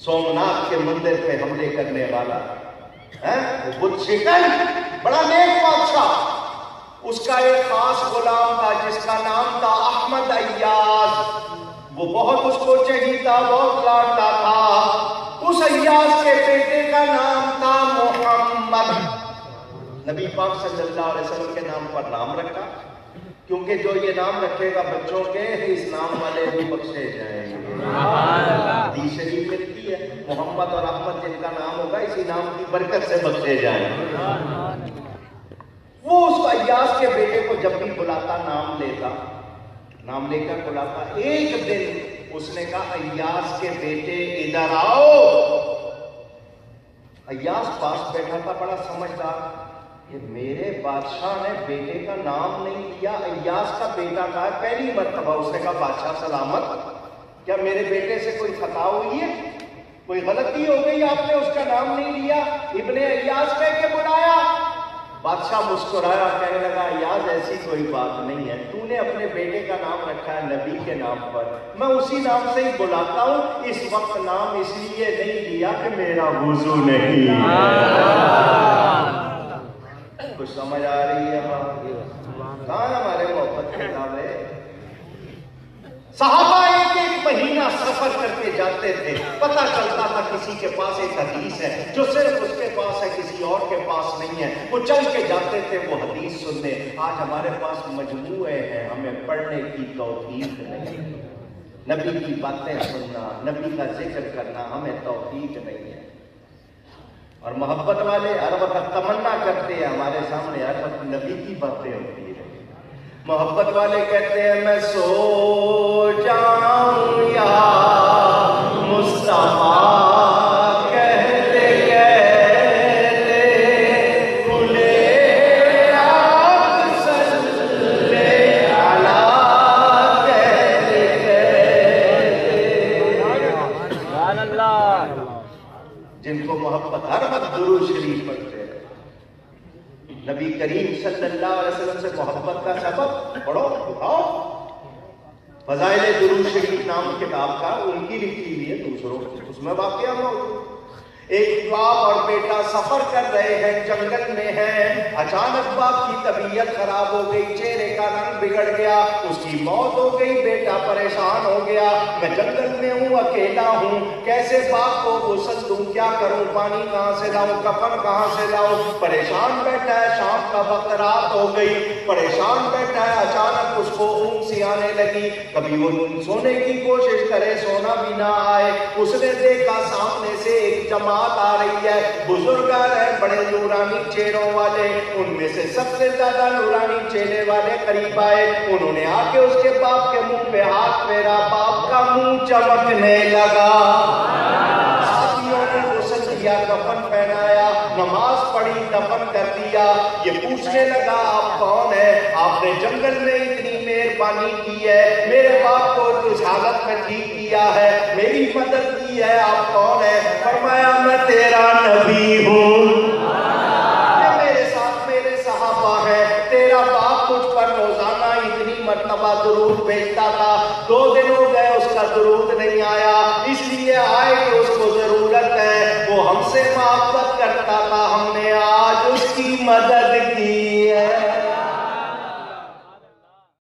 سومناتھ کے مندر پہ حملے کرنے والا، بت شکن، بڑا نیک بادشاہ، اس کا ایک خاص غلام تھا جس کا نام تھا احمد ایاز، وہ بہت اس کو چہیتا، بہت لاڈلا تھا۔ اس ایاز کے بیٹے کا نام تھا محمد، نبی پاک صلی اللہ علیہ وسلم کے نام پر نام رکھا، کیونکہ جو یہ نام رکھے گا بچوں کے، اس نام والے بھی بخشے جائیں گے۔ حدیث شریف ملتی ہے محمد اور احمد جن کا نام ہوگا اسی نام کی برکت سے بخشے جائیں گے۔ وہ اس ایاز کے بیٹے کو جب بھی بلاتا نام لے کر بلاتا، ایک دن اس نے کہا ایاز کے بیٹے ادھر آؤ۔ ایاز پاس بیٹھا تھا، بڑا سمجھدار، کہ میرے بادشاہ نے بیٹے کا نام نہیں لیا، ایاز کا بیٹا کہا پہلی مرتبہ۔ اس نے کہا بادشاہ سلامت، کیا میرے بیٹے سے کوئی خطا ہوئی ہے، کوئی غلطی ہو گئی، آپ نے اس کا نام نہیں لیا، ابن ایاز کہہ کے بلایا؟ بادشاہ مسکرایا، کہنے لگا ایاز ایسی کوئی بات نہیں ہے، تو نے اپنے بیٹے کا نام رکھا ہے نبی کے نام پر، میں اسی نام سے ہی بلاتا ہوں، اس وقت نام اس لیے نہیں لیا کہ میرا وضو نہیں ہے۔ کچھ سمجھ آ رہی ہے؟ کہاں ہمارے محبت کے دعوے؟ صحابہ ایک ایک مہینہ سفر کر کے جاتے تھے، پتہ چلتا تھا کسی کے پاس ایک حدیث ہے جو صرف اس کے پاس ہے، کسی اور کے پاس نہیں ہے، وہ چل کے جاتے تھے وہ حدیث سننے۔ آج ہمارے پاس مجموعے ہیں، ہمیں پڑھنے کی توفیق نہیں، نبی کی باتیں سننا، نبی کا ذکر کرنا ہمیں توفیق نہیں ہے۔ اور محبت والے ہر وقت تمنا کرتے ہیں ہمارے سامنے ہر وقت نبی کی باتیں ہوتی ہیں۔ محبت والے کہتے ہیں میں سو جاؤں یا مصطفیٰ کہتے کہتے بھولے آپ صلی علیہ کہتے کہتے۔ جن کو محبت ہر وقت درود شریف پڑھتے ہیں، نبی کریم صلی اللہ علیہ وسلم سے محبت کا سبب پڑھو، اٹھاؤ۔ فضائل درود شریف نام کتاب کا ان کی لکھی ہوئی ہے، دوسروں اس میں واقعہ موجود۔ ایک باپ اور بیٹا سفر کر رہے ہیں، جنگل میں ہیں، اچانک باپ کی طبیعت خراب ہو گئی، چہرے کا رنگ بگڑ گیا، اس کی موت ہو گئی، بیٹا پریشان ہو گیا، میں جنگل میں ہوں، اکیلا ہوں، کیسے باپ کو غسل دوں، کیا کروں، پانی کہاں سے لاؤں، کفن کہاں سے لاؤں، پریشان بیٹھا ہے، شام کا وقت، رات ہو گئی، پریشان بیٹھا ہے، اچانک اس کو اونگ سی آنے لگی، کبھی وہ سونے کی کوشش کرے سونا بھی نہ آئے، اس نے دیکھا سامنے سے ایک جماعت آ رہی ہے، بزرگ آ رہے ہیں بڑے نورانی چہروں والے، ان میں سے سب سے زیادہ نورانی چہرے والے قریب آئے، انہوں نے آ کے اس کے باپ کے منہ پہ ہاتھ پھیرا، باپ کا منہ چمکنے لگا، ساتھیوں نے غسل دیا، کفن پہنایا، نماز پڑھی، دفن کر دیا۔ یہ پوچھنے لگا آپ کون ہیں؟ آپ نے جنگل میں اتنی مہربانی کی ہے، میرے باپ کو اس حالت میں ٹھیک کیا ہے، میری مدد کی ہے، آپ کون ہیں؟ فرمایا میں تیرا نبی ہوں، یہ میرے ساتھ میرے صحابہ ہیں، تیرا باپ مجھ پر روزانہ اتنی مرتبہ درود بھیجتا تھا، 2 دن ہو گئے اس کا درود نہیں آیا، اس لیے آئے کہ اس کو ضرورت ہے، وہ ہم سے محبت کرتا تھا، ہم کی مدد کی ہے